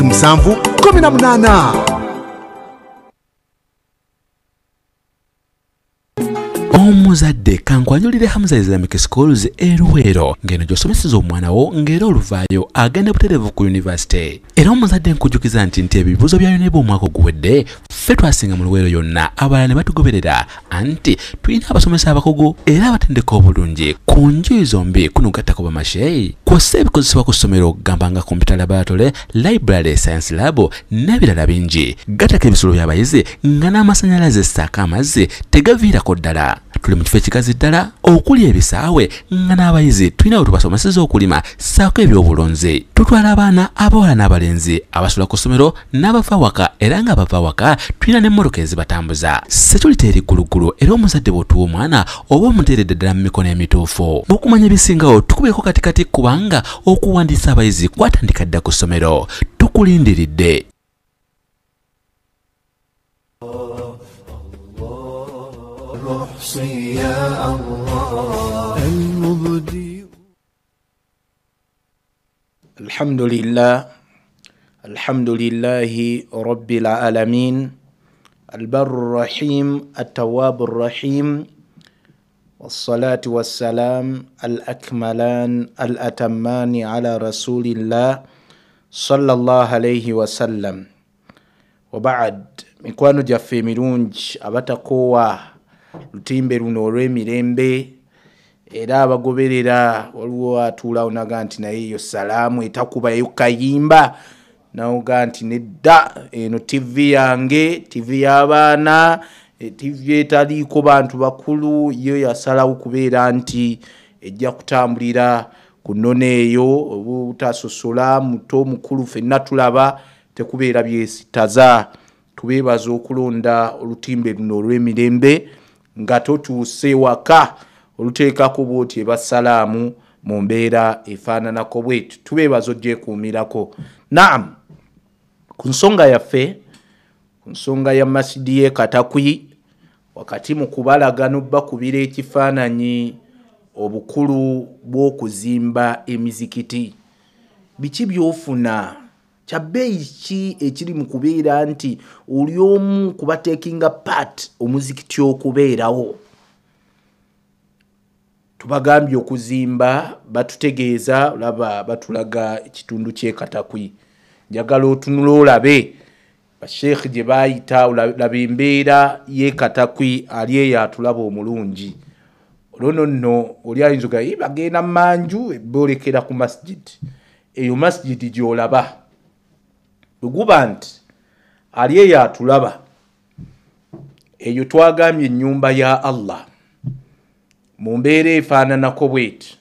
7 18. Omuzadde kankwanjulire Hamza Islamic Schools Eruwero ngeno gyosomeseza omwana wo ngero oluvaayo agenda butereevu ku university. Era omuzadde nkujukiza nti ebibuuzo bya UNEB omwaka oguwedde ffe twasinga mu Luwero yonna abalala ne batugoberera anti tulina abasomesa abakugu era abatendeka obulungi ku njuyi zombi kuno gattako bamasheyi kw'ossa ebikozesebwa ku ssomero okugamba nga computer laboratory, library, science lab n'ebirala bingi. Gattako ebisulo by'abayizi nga n'amasannyalaze ssaako amazzi tegaviirako ddala. Tuli mu kifo ekikazi ddala okuli ebisaawe nga n'abayizi tulina we tubasomeseza okulima ssaako ebyobulonzi. Tutwala abaana abawala n'abalenzi abasula ku ssomero n'abava waka era nga bava waka tulina n'emmotoka ezibatambuza. Security eri ggulugulu era omuzadde bw'otuwa omwana oba omuteeredde ddala mu mikono emituufu. Okumanya ebisingawo tukubeko katikati kubanga okuwandiisa abayizi kwatandika dda ku ssomero. Tukulindiridde. Alhamdulillahi Rabbil Alamin Al-Barr Rahim At-Tawwab Rahim Wassalatu wassalam Al-Akmalan Al-Atammani ala Rasulillah Sallallahu alayhi wa sallam. Wa ba'd, mikwano gyaffe emirungi abatakowa lutimbe luno olw'emirembe era abagoberera waliwo atuulawo naga nti naye eyo salaamu etakubayo kayimba nawoga nti nedda eno TV yange, TV y'abaana, TV etaliiko bantu bakulu yo yasalawo kubeera nti ejja kutambulira ku nnono eyo obutasosola muto mukulu ffenna tulaba tekubeera byesitaza. Tubeebaza okulonda olutimbe luno olw'emirembe nga totuuse waka oluteekako bwoti ebasalaamu mu mbeera efaananako bwetu. Tubeebaza ogyekuumirako. Naam, ku nsonga yaffe, ku nsonga ya masidi y'e Katakwi, wakati mu kubalagano bakubira ekifaananyi obukulu bw'okuzimba emizikiti. Biki by'ofuna? Kyabeeyi ki ekiri mu kubeera nti oli omu kubateekinga part omuzikiti okubeerawo? Tubagambye okuzimba batutegeeza olaba batulaga ekitundu ky'e Katakwi. Njagala otunula olabe basheekh gye baayita olaba embeera y'e Katakwi ali eyo atulaba omulungi. Olwo nno oli ayinza bagenda manju boolekera ku masjid. eyo masjidi gyolaba bweguba nti ali eyo atulaba eyo twagambye ennyumba ya Allah mu mbeera efaananako bweti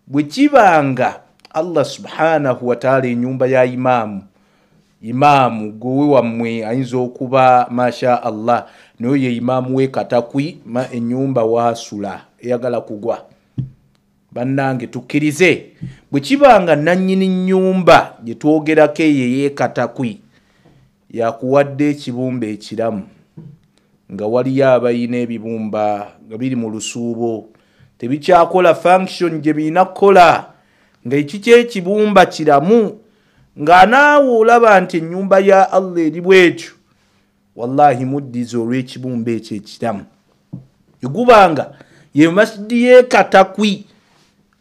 bwe kibanga Allah subhanahu wa ta'ala ennyumba ya imaamu gwe wammwe ayinza okuba masha Allah nayo ye imaamu we Katakwi ennyumba wasula eyagala kugwa bannange tukkirize bwe kibanga nannyini nnyumba gye twogerako ye Katakwi yakuwadde ekibumba ekiramu nga waliyo abayina ebibumba nga biri mu lusuubo tebikyakola function gye birina kukola nga ekiki ekibumba kiramu nga naawe olaba nti ennyumba ya Allah eri bwekyo wallahi muddiza olw'ekibumba ekyo ekiramu egubanga ye masjidi ye Katakwi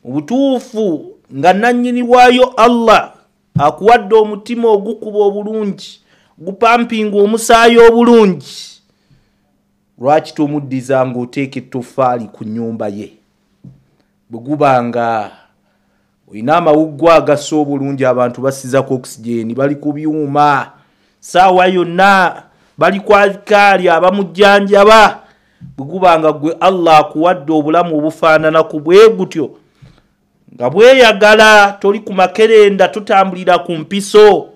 obutuufu nga nannyini waayo Allah akuwadde omutima ogukuba obulungi gupampinga omusaayi obulungi lwaki tomuddiza ng'oteeka ettofaali ku nnyumba ye bwe gubanga olina amawuggwa agassa obulungi abantu basizako okisigeni bali ku byuma saawa yonna bali ku azikaali abamujjanjaba bwe gubanga gwe Allah akuwadde obulamu obufaananaku bwe gutyo nga bweyagala toli ku makerenda tutambulira ku mpiso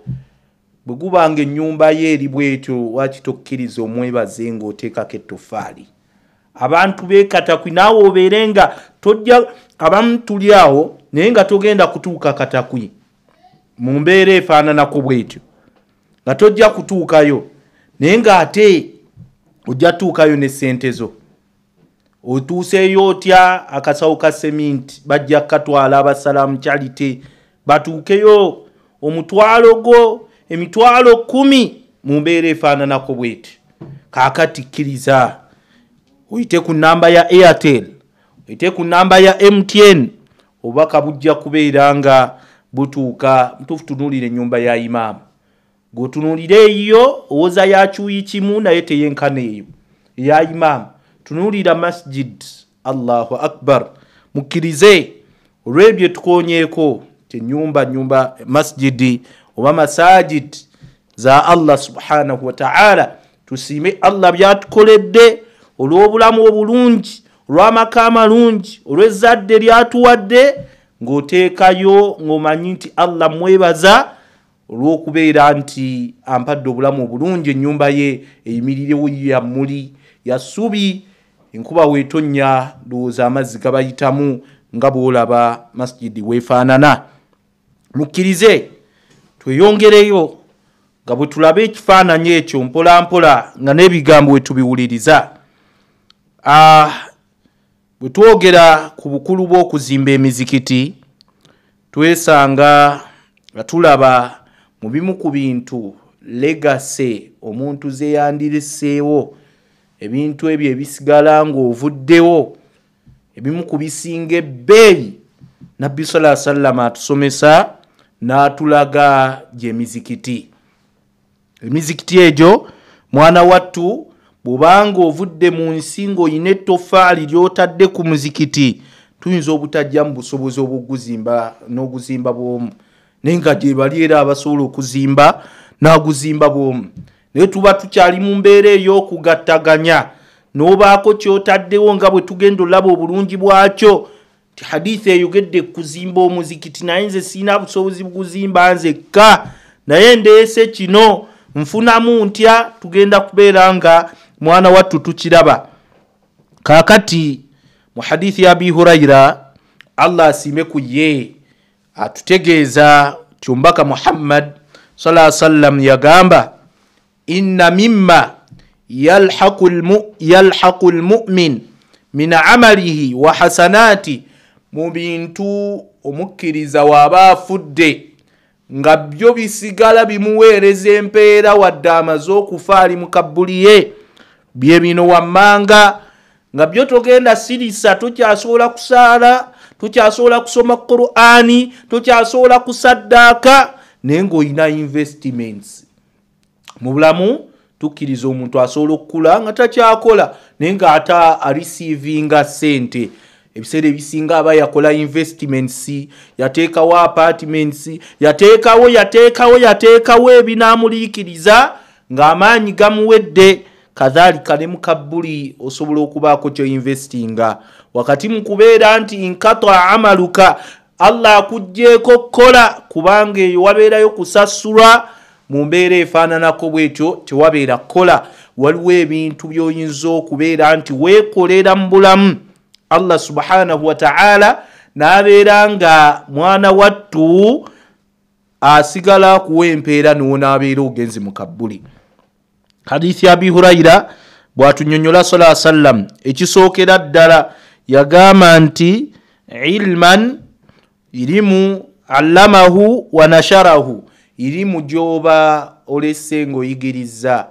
bwe gubanga ennyumba ye eri bwetyo lwaki tokkiriza omwebaze ng'oteekako ettofaali abantu be Katakwi naawe obeere nga tojja abamu tuli awo naye nga togenda kutuuka Katakwi mu mbeera efaananako bwetyo nga tojja kutuukayo naye ng'ate ojja tuukayo ne ssente zo otuuseeyo otya akasawo ka seminti bajja katwala abasalamu charity batuukeyo omutwalo go emitwalo 10 mu mbeera efaananako bweti kaakati kkiriza oyite ku namba ya Airtel oyite ku namba ya MTN obubaka bujja kubeera nga butuuka tutunulire ennyumba ya imaamu gwotunulire eyo owoza yakyuyi kimu naye teyenkana eyo ya imaamu tunulira masjid Allahu akbar mukkirize olw'ebyo tukonyeeko nyumba masjidi oba masajid za Allah subhanahu wa ta'ala tusiime Allah byatukoledde olw'obulamu obulungi olw'amaka amalungi olw'ezzadde lyatuwadde ng'oteekayo ng'omanyi nti Allah mwebaza olw'okubeera nti ampadde obulamu obulungi ennyumba ye eyimirirewo ya muli ya ssubi enkuba weetonnya ndowooza amazzi gabayitamu nga bw'olaba masjidi weefaanana mukkirize tweyongereyo nga bwe tulaba ekifaananyi ekyo mpola mpola nga n'ebigambo wetubiwuliriza bwe twogera ku bukulu bw'okuzimba emizikiti twesanga nga tulaba mu bimu ku bintu legase omuntu ze yandireseewo ebintu ebyo ebisigala ng'ovuddewo ebimu ku bisinga ebbeeyi nabbi sallallahu alaihi wasallam atusomesa n'atulaga gy'emizikiti emizikiti egyo mwana wattu bw'obanga ovudde mu nsi ng'olina ettofaali ly'otadde ku muzikiti tuyinza obutajja mu busobozi obw'okuzimba n'oguzimba bw'omu naye nga gye bali era abasobola okuzimba n'aguzimba bw'omu naye tuba tukyali mu mbeera ey'okugattaganya n'obaako ky'otaddewo nga bwe tugenda olaba obulungi bwakyo ti hadithi eyogedde kuzimba omuzikiti naye nze sirina busobozi buguzimba nzekka naye ndeese kino nfunamu ntya tugenda kubeera nga mwana wattu tukiraba kaakati mu hadithi ya Abi Hurayra Allah asiime ku ye atutegeeza kyumbaka Muhammad sallallahu alaihi wasallam yagamba inna mimma yalhaqu almu'min min amalihi wa hasanati mu bintu omukkiriza waaba afudde nga byo bisigala bimuweereza empeera wadde amaze okufa ali mu kabbuli ye bye bino wammanga nga byo togenda sirisa tokyasobola kusaala tokyasobola kusoma Qur'ani tokyasobola kusaddaaka naye ng'olina investments mu bulamu tukkiriza omuntu asobola okukula nga takyakola naye ng'ata areceiving sente ebiseera ebisinga aba yakola investments, yateekawo apartments, yateekawo ebinaamuliikiriza ng'amaanyi gamuwedde. Kadhalika ne mukabbuli osobola okubaako kyo investinga wakati mu kubeera nti inkata amaluka, Allah akugjeeko kola kubanga eyo wabeerayo kusasulwa mu mbeera efaananako bwetyo tewabeera kola. Waliwo ebintu by'oyinza okubeera nti weekolera mu bulamu, Allah subhanahu wa ta'ala n'abeera nga mwana wattu asigala kuwa empeera niwo n'abeera ogenzi mu kabbuli. Hadithi ya Abi Hurayra bw'atunyonnyola sallallahu alaihi wasallam ekisookera ddala yagamba nti ilman ilimu allamahu wa nasharahu, ilimu gyoba olese ng'oyigiriza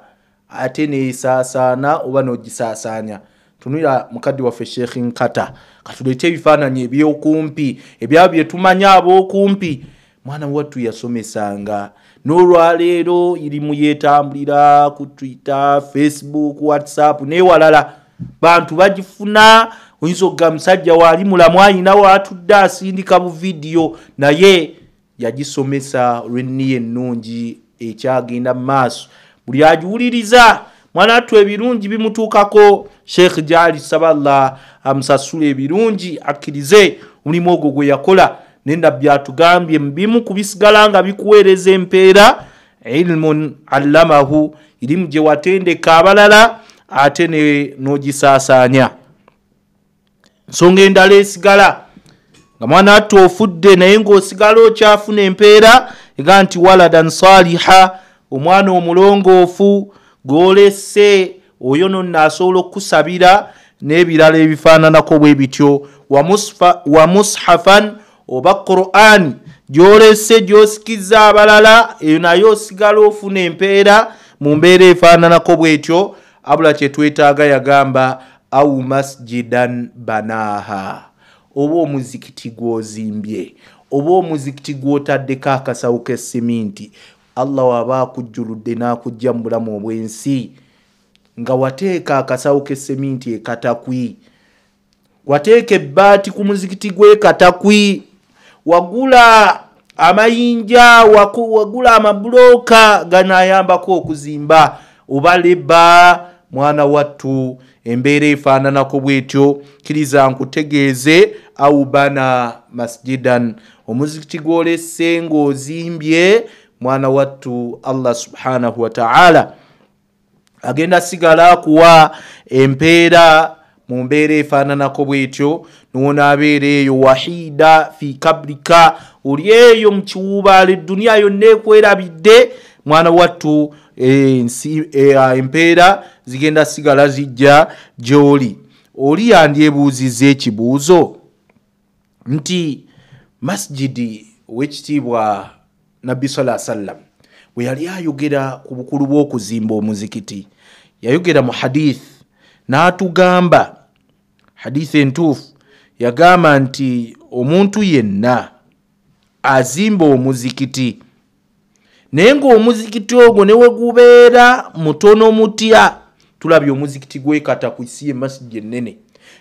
ate neesaasaana oba n'ogisaasaanya. Tunira mukaddi waffe Sheikh Nkata katulete ebifaananyi ebyokumpi ebyabo bye tumanya ab'okumpi. Mwana wattu yasomesanga n'olwaleero irimu yeetambulira ku Twitter, Facebook, WhatsApp n'ewalala. Bantu bagifuna, oyinza okugamba musajja waali mulamu ayina waatudde asindika bu vidiyo, naye yagisomesa olw'enniya ennungi ekyagenda mu maaso. Buli agiwuliriza mwana wattu ebirungi bimutuukako. Sheikh Jali Saballa amusasula ebirungi akkirize omulimu ogwo gwe yakola. Nenda byatugambye mbimu kubisigala nga bikuweereza empeera. Ilmun allamahu, ilimu gye watendeka abalala ate n'ogisaasaanya. Nsonga endala esigala nga mwana wattu ofudde naye ng'osigala okyafuna empeera ega nti waladan saliha, omwana omulongoofu gw'olesse oyo nonna asobola okukusabira n'ebirala ebifaananako bwe bityo. Wa mushafan oba Qur'an gy'olesse gy'osikiza abalala, eyo naye osigala ofuna empeera mu mbeera efaananako bwetyo. Abula kye twetaaga yagamba au masjidan banaha, oba omuzikiti gw'ozimbye, oba omuzikiti gw'otaddeko akasawo k'esseminti. Allah waba akujjuludde n'akujja mu bulamu obw'ensi nga wateeka akasawo k'esseminti ekatakwi, wateeka ebbaati ku muzikiti gw'ekatakwi, wagula amayinja, wagula amabulooka ganaayambako okuzimba, oba leba. Mwana wattu embeera efaananako bwetyo, kkiriza nkutegeeze au bana masjidan, omuzikiti gw'olesse ng'ozimbye mwana wattu Allah subhanahu wa ta'ala agenda sigala kuwa empeera mu mbeera efaananako bwetyo. N'onaabeera eyo wahida fi kabrika, oli eyo mu kiwuubaala, edduniya yonna ekwerabidde mwana wattu. Empeera zigenda sigala zijja gy'oli. Oli yandyebuuzizza ekibuuzo nti masjidi ow'ekitiibwa Nabbi sallallahu alaihi wasallam bwe yali ayogera ku bukulu bw'okuzimba omuzikiti, yayogera mu hadith n'atugamba hadith entuufu. Yagamba nti omuntu yenna azimba omuzikiti naye ng'omuzikiti ogwo ne we gubeera mutono mutya, tulabye omuzikiti gwekata ku isi y'emasjidi ennene,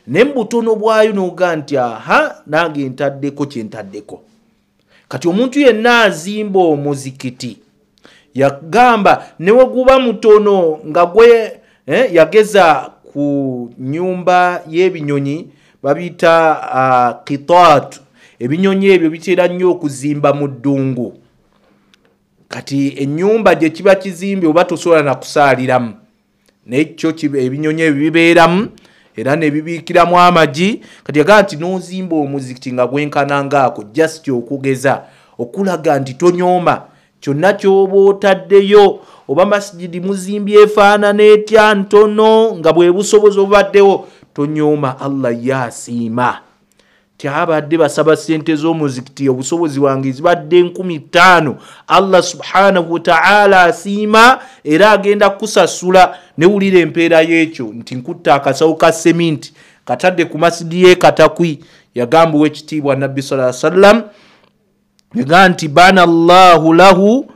ne mu butono bwayo n'oga nti aha nange ntaddeko kye ntaddeko. Kati omuntu yenna azimba omuzikiti, yagamba ne we guba mutono nga gwe yageza ku nyumba y'ebinyonyi babiyita qitaat, ebinyonyi ebyo bitera nnyo okuzimba mu ddungu. Kati ennyumba gye kiba kizimbye oba tosobola na kusaaliramu, nekyo ebinyonyi ebyo bibeeramu era ne bibiikiramu amagi. Kati yagamba nti n'ozimba omuzikiti nga gwenkanangaako, just okugeza okulaga nti tonyooma kyonna ky'oba otaddeyo, oba masjidi muzimbye efaanana etya ntono nga bwe busobozi obubaddewo, tonyooma. Allah yasiima tyabadde basaba sente z'omuzikiti, obusobozi wange zibadde 15,000. Allah subhanahu wa ta'ala asiima era agenda kusasula. Newulira empeera y'ekyo nti nkutta akasawo ka seminti katadde ku masjidi y'ekatakwi. Yagamba ow'ekitiibwa Nabbi sallallahu alaihi wasallam yagamba nti bana Allahu lahu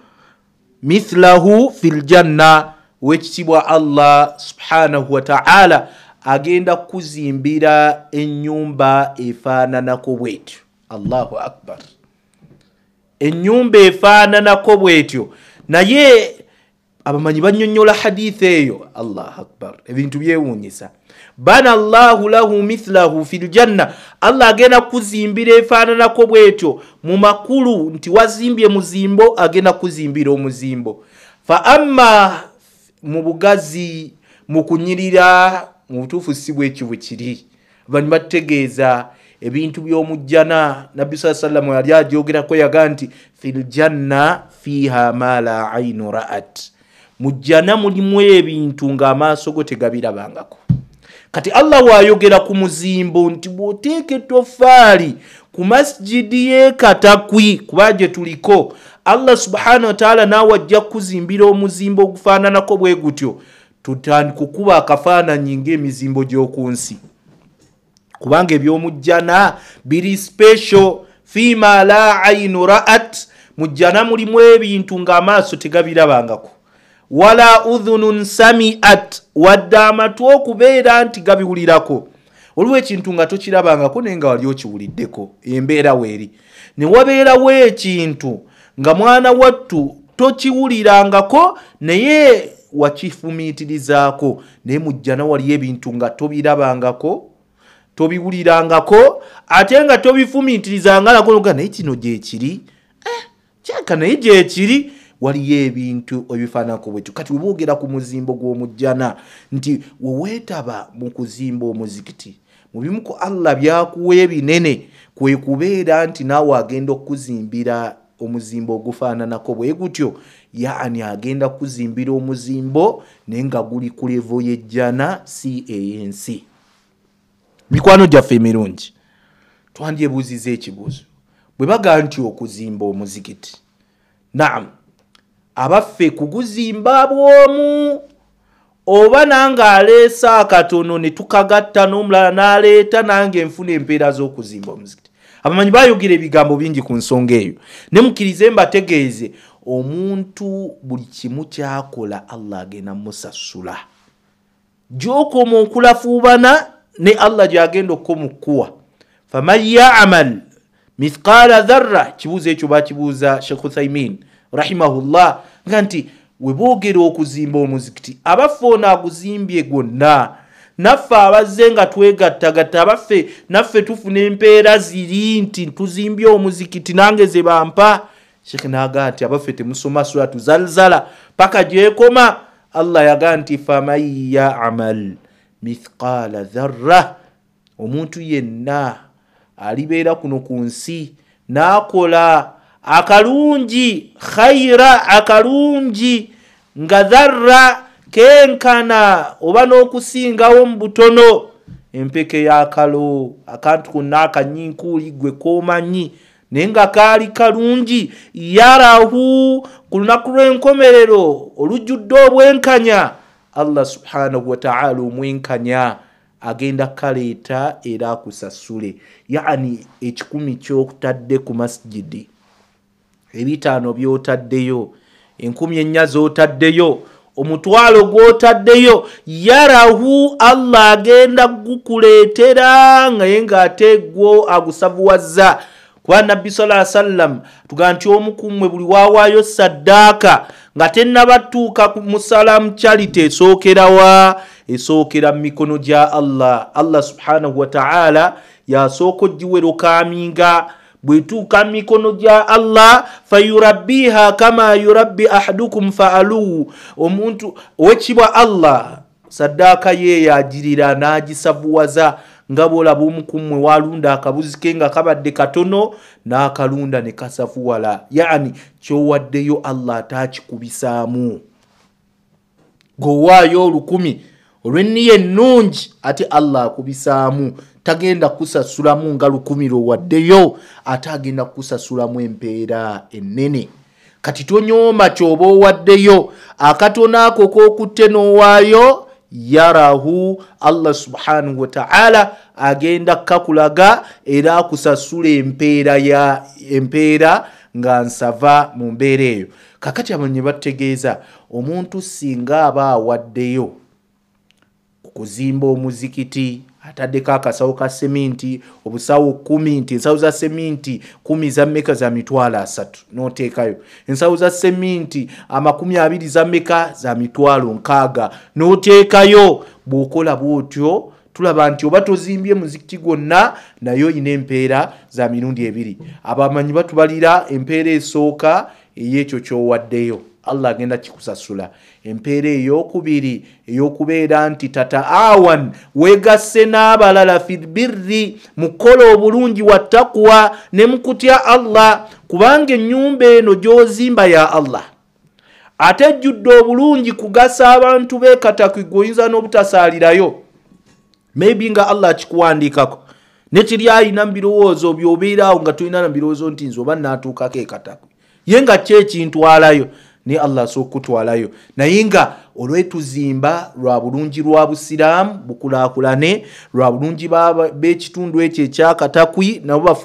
mithlahu fil janna, ow'ekitiibwa Allah subhanahu wa ta'ala agenda kuzimbira ennyumba efaananako bwetyo. Allahu akbar. Ennyumba efaananako bwetyo. Naye abamanyi bannyonnyola hadithi eyo. Allahu akbar. Ebintu byewuunyisa. Bana Allahu lahu mithlahu fil janna. Allah agenda kuzimbira efaananako bwetyo mu makulu nti wazimbye muzimbo agenda kuzimbira omuzimbo. Fa amma mu bugazi mu kunyirira mu butuufu si bwekyo bwe kiri. Abantu bategeeza ebintu by'omujjana Nabbi sallallahu alayhi wa sallam yali ajogerako yaga nti fil janna fiha ma la aynu ra'at. Mujjana mulimu ebintu ng'amaaso go tegabirabangako. Kati Allah wayogera ku muzimbo nti bw'oteeka ettofaali ku masjidi ye Katakwi kuba gye tuliko, Allah subhanahu wa ta'ala naawe ajja kuzimbira omuzimbo ogufaananako bwe gutyo. Tutandika kukuba akafaananyi ng'emizimbo gy'oku nsi. Kubanga eby'omujjana biri special fima la aynu ra'at. Mujjana mulimu ebintu ng'amaaso tegabirabangako. Wala udhunun sami'at, wadda amatu okubeera nti gabiwulirako. Waliwo ekintu nga tokirabangako naye nga wali okiwuliddeko, embeera weeri. Ne wabeerawo ekintu nga mwana wattu tokiwulirangako naye wakifumiitirizaako. Naye mujjana waliyo ebintu nga tobirabangako, tobiwulirangako, ate nga tobifumiitirizangalako naye kino gyekiri. Kyaka naye gyekiri. Waliyo ebintu ebifaananako bwetyo. Kati weboogera ku muzimbo gw'omujjana nti weweetaba mu kuzimba omuzikiti, mu bimu ku Allah byakuwa ebinene kwe kubeera nti naawe agenda okuzimbira omuzimbo ogufaananako bwe gutyo. Yaani agenda kuzimbira omuzimbo naye nga guli ku levo y'ejjana si ey'ensi. Mikwano gyaffe emirungi, twandyebuuziza ekibuuzo. Bwe baga nti okuzimba omuzikiti, naam, abaffe kuguzimba bwomu oba nange aleesa akatono ne tukagatta n'omulala n'aleeta nange enfuna empeera z'okuzimba omuzikiti. Abamanyi bayogera ebigambo bingi ku nsonga eyo. Ne mukkirize mbategeeze, omuntu buli kimu kyakola Allah agenda musasula. Gy'okoma okulafuubana ne Allah gy'agenda okukomukuwa. Faman ya'mal mithqala dharra, kibuuzo ekyo bakibuuza Sheikh Uthaymin rahimahullah, nti weboogera okuzimba omuzikiti, abaffe ono aguzimbye gwonna, naffe abazze nga twegattagatta, abaffe naffe tufuna empeera ziri nti tuzimbye omuzikiti nange ze bampa. Sheikh naga nti abaffe temusoma suratu Zalzala paka gyekoma. Allah yaga nti faman ya'mal mithqala dharra, omuntu yenna alibeera kuno ku nsi n'akola akalungi, khaira akalungi, nga dharra kenkana oba n'okusingawo mu butono, empeke y'akalo akantu konna akanyinkuuli gwe koomanyi naye nga kaali kalungi, yarahu ku lunaku lw'enkomerero olujjudde obwenkanya, Allah subhanahu wa ta'ala omwenkanya agenda kaleeta era akusasule. Yaani 10 ky'okutadde ku masjidi, 5 by'otaddeyo, 4,000 z'otaddeyo, omutwalo gw'otaddeyo, yarahu Allah agenda gukuleetera nga ate gwo agusavuwazza. Kwa Nabbi sallallahu alaihi wasallam tuga nti omu ku mmwe buli waawaayo saddaaka nga tennabatuuka mu salamu charity esookera mu mikono gya Allah. Allah subhanahu wa ta'ala yasooka ogiwero kaaminga, bwetuuka mu mikono gya Allah, fayurabbiha kama yurabbi ahadukum fa'aluhu. Omuntu owekibwa Allah saddaaka ye yagirira n'agisavuwaza nga bw'olaba omu ku mmwe walunda akabuzi ke nga kabadde katono n'akalunda ne kasafuwala. Yaani ky'owaddeyo Allah ataakikubisaamu. G'owaayo 10,000 olw'enniya ennungi ate Allah akubisaamu, tagenda kusasulamu nga 10,000 lw'owaddeyo, ate agenda kusasulamu empeera ennene. Kati tonyooma ky'oba owaddeyo, akatono ako k'okutte n'owaayo, yarahu Allah subhanahu wa ta'ala agenda kakulaga era akusasula empeera nga nsava mu mbeera eyo. Kakati abamanyi bategeeza omuntu singa aba awaddeyo okuzimba omuzikiti ataddeko akasawo ka seminti obusawo 10 nti ensawo za seminti 10 za meka za mitwalo 3 noteekayo ensawo za seminti 20 za meka za mitwalo 6 noteekayo bw'okola bw'otyo tulaba nti oba tozimbye muzikiti gwonna nayo ina empeera za mirundi 2 abamanyi batubalira empeera esooka ey'ekyo ky'owaddeyo Allah agenda kikusasula empeera ey'okubiri ey'okubeera nti tataawan wegasse n'abalala fil birri mukola obulungi wa taqwa ne mukutya Allah kubanga ennyumba eno gy'ozimba ya Allah ate ejjudde obulungi kugasa abantu beekataki goyinza n'obutasaalirayo maybe nga Allah akikuwandiikako nekiri ayina mbirowoozo by'obeeraawo nga tolina na mbirowoozo nti nze oba naatuukako ekataki ye nga kyekintwalayo ni Allah sokutwalayo naye nga olwetuzimba lwa bulungi lwa busiraamu bukulaakulane lwa bulungi b'ekitundu ekyo ekyakatakwi nabo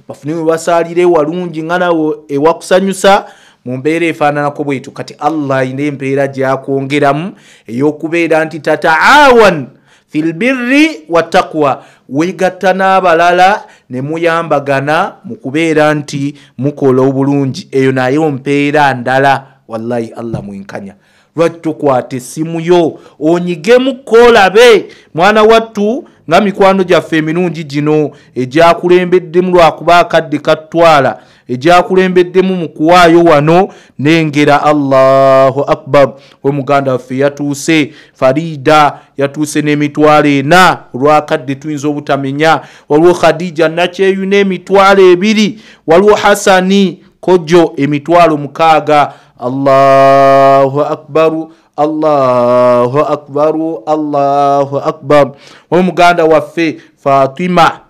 bafunemu basaalire walungi nga nawo ewakusanyusa mu mbeera efaananako bwetyo kati Allah ayina empeera gyakwongeramu ey'okubeera nti tataawan fil birri wa taqwa wegatta n'abalala ne muyambagana mu kubeera nti mukola obulungi eyo nayo mpeera ndala wallahi Allah mwenkanya lwaki tukwate essimu yo onyigemu kolabe mwana wattu nga mikwano gyaffe emirungi gino egyakulembeddemu lwakuba akadde katwala egyakulembeddemu mu kuwaayo wano nengera Allahu akbar we muganda waffe yatuuse Farida yatuuse n'emitwalo 4 olwakadde tuyinza obutamenya waliwo Khadija nakyeyuna emitwalo 2 waliwo Hasani Kojo emitwalo 6 Allahu akbar Allahu akbar Allahu akbar we muganda waffe Fatima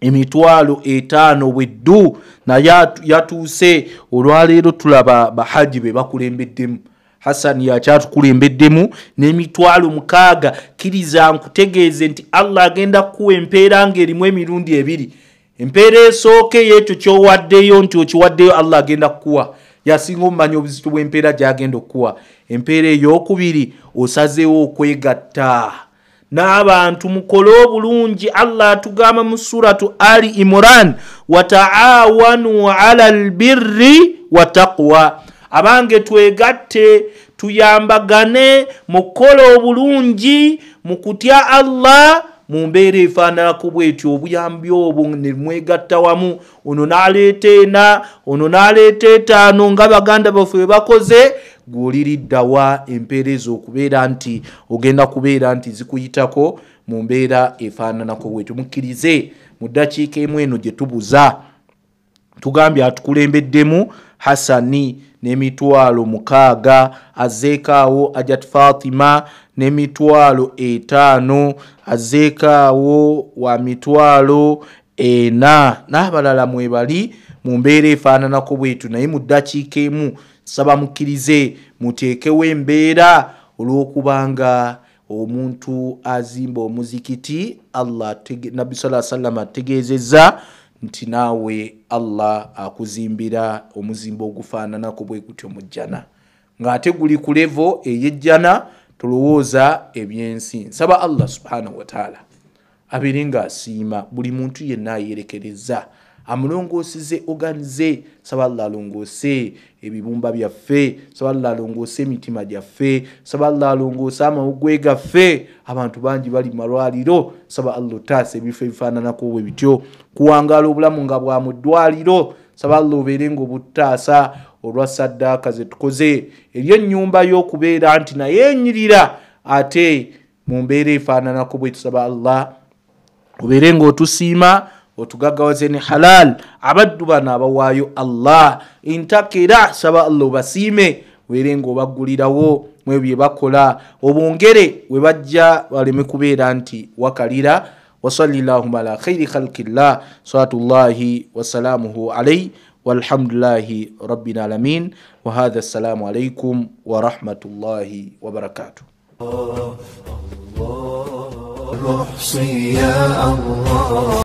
emitwalo 5 weddu na yatuuse olwaleero tulaba bahaji be bakulembeddemu Hassan yakyatukulembeddemu n'emitwalo 6 kiriza nkutegeeze nti Allah agenda kuwa empeera ng'erimu emirundi 2 empeera esooke y'ekyo ky'owaddeyo nti okiwaddeyo Allah agenda kukuwa yasinga omumanyi obuzito bw'empeera gy'agenda okukuwa empeera ey'okubiri osazeewo okwegatta n'abantu mukole obulungi Allah atugamba mu suratu Ali Imran wa ta'awanu 'alal birri wa taqwa abange twegatte tuyambagane mukola obulungi mukutya Allah mu mbeera efaananako bwetyo obuyambi obwo ne mwegatta wamu ono n'aleeta 4 ono n'aleeta 5 nga baganda baffe bakoze gwoliriddawa empeera ezo okubeera nti ogenda kubeera nti zikuyitako mu mbeera efaananako bwetyo mukkirize mu ddakiika emu eno gye tubuza tugambye atukulembeddemu Hasani n'emitwalo 6 azeekaawo Ajat Fatima n'emitwalo 5 azeekaawo wa mitwalo 4 n'abalala mwebali mu mbeera efaananako bwetyo naye mu ddakiika emu saba mukkirize muteekewo embeera olw'okubanga omuntu azimba omuzikiti Allah Nabbi sallallahu alaihi wasallam ategeezezza nti naawe Allah akuzimbira omuzimbo ogufaananako bwe gutyo mu jjana ng'ate guli ku levo ey'ejjana tulowooza ebyensi nsaba Allah subhanahu wa ta'ala abeere ng'asiima buli muntu yenna ayerekereza amulongoosize oganize saba Allah alongoose ebibumba byaffe saba Allah alongoose emitima gyaffe saba Allah alongoose amawugwe gaffe abantu bangi bali malwaliro saba Allah taase ebifo ebifaananako bwe bityo kuwangaala obulamu nga bwa mu ddwaliro saba Allah obeere ng'obutaasa olwa saddaaka ze tukoze eri ennyumba y'okubeera nti naye enyirira ate mu mbeera efaananako bwe tusaba Allah obeere ng'otusiima otugaggawaze ne halal abaddu bano abawaayo Allah intakera saba Allah obasiime were ng'obaggulirawo mwe bye bakola obongere we bajja baleme kubeera nti wakalira wa sallallahu ala khairi khalqillah salatullahi wa salamuhu alayhi walhamdulillahi rabbil alamin wa hadha assalamu alaykum wa rahmatullahi wa barakatuh روحي يا الله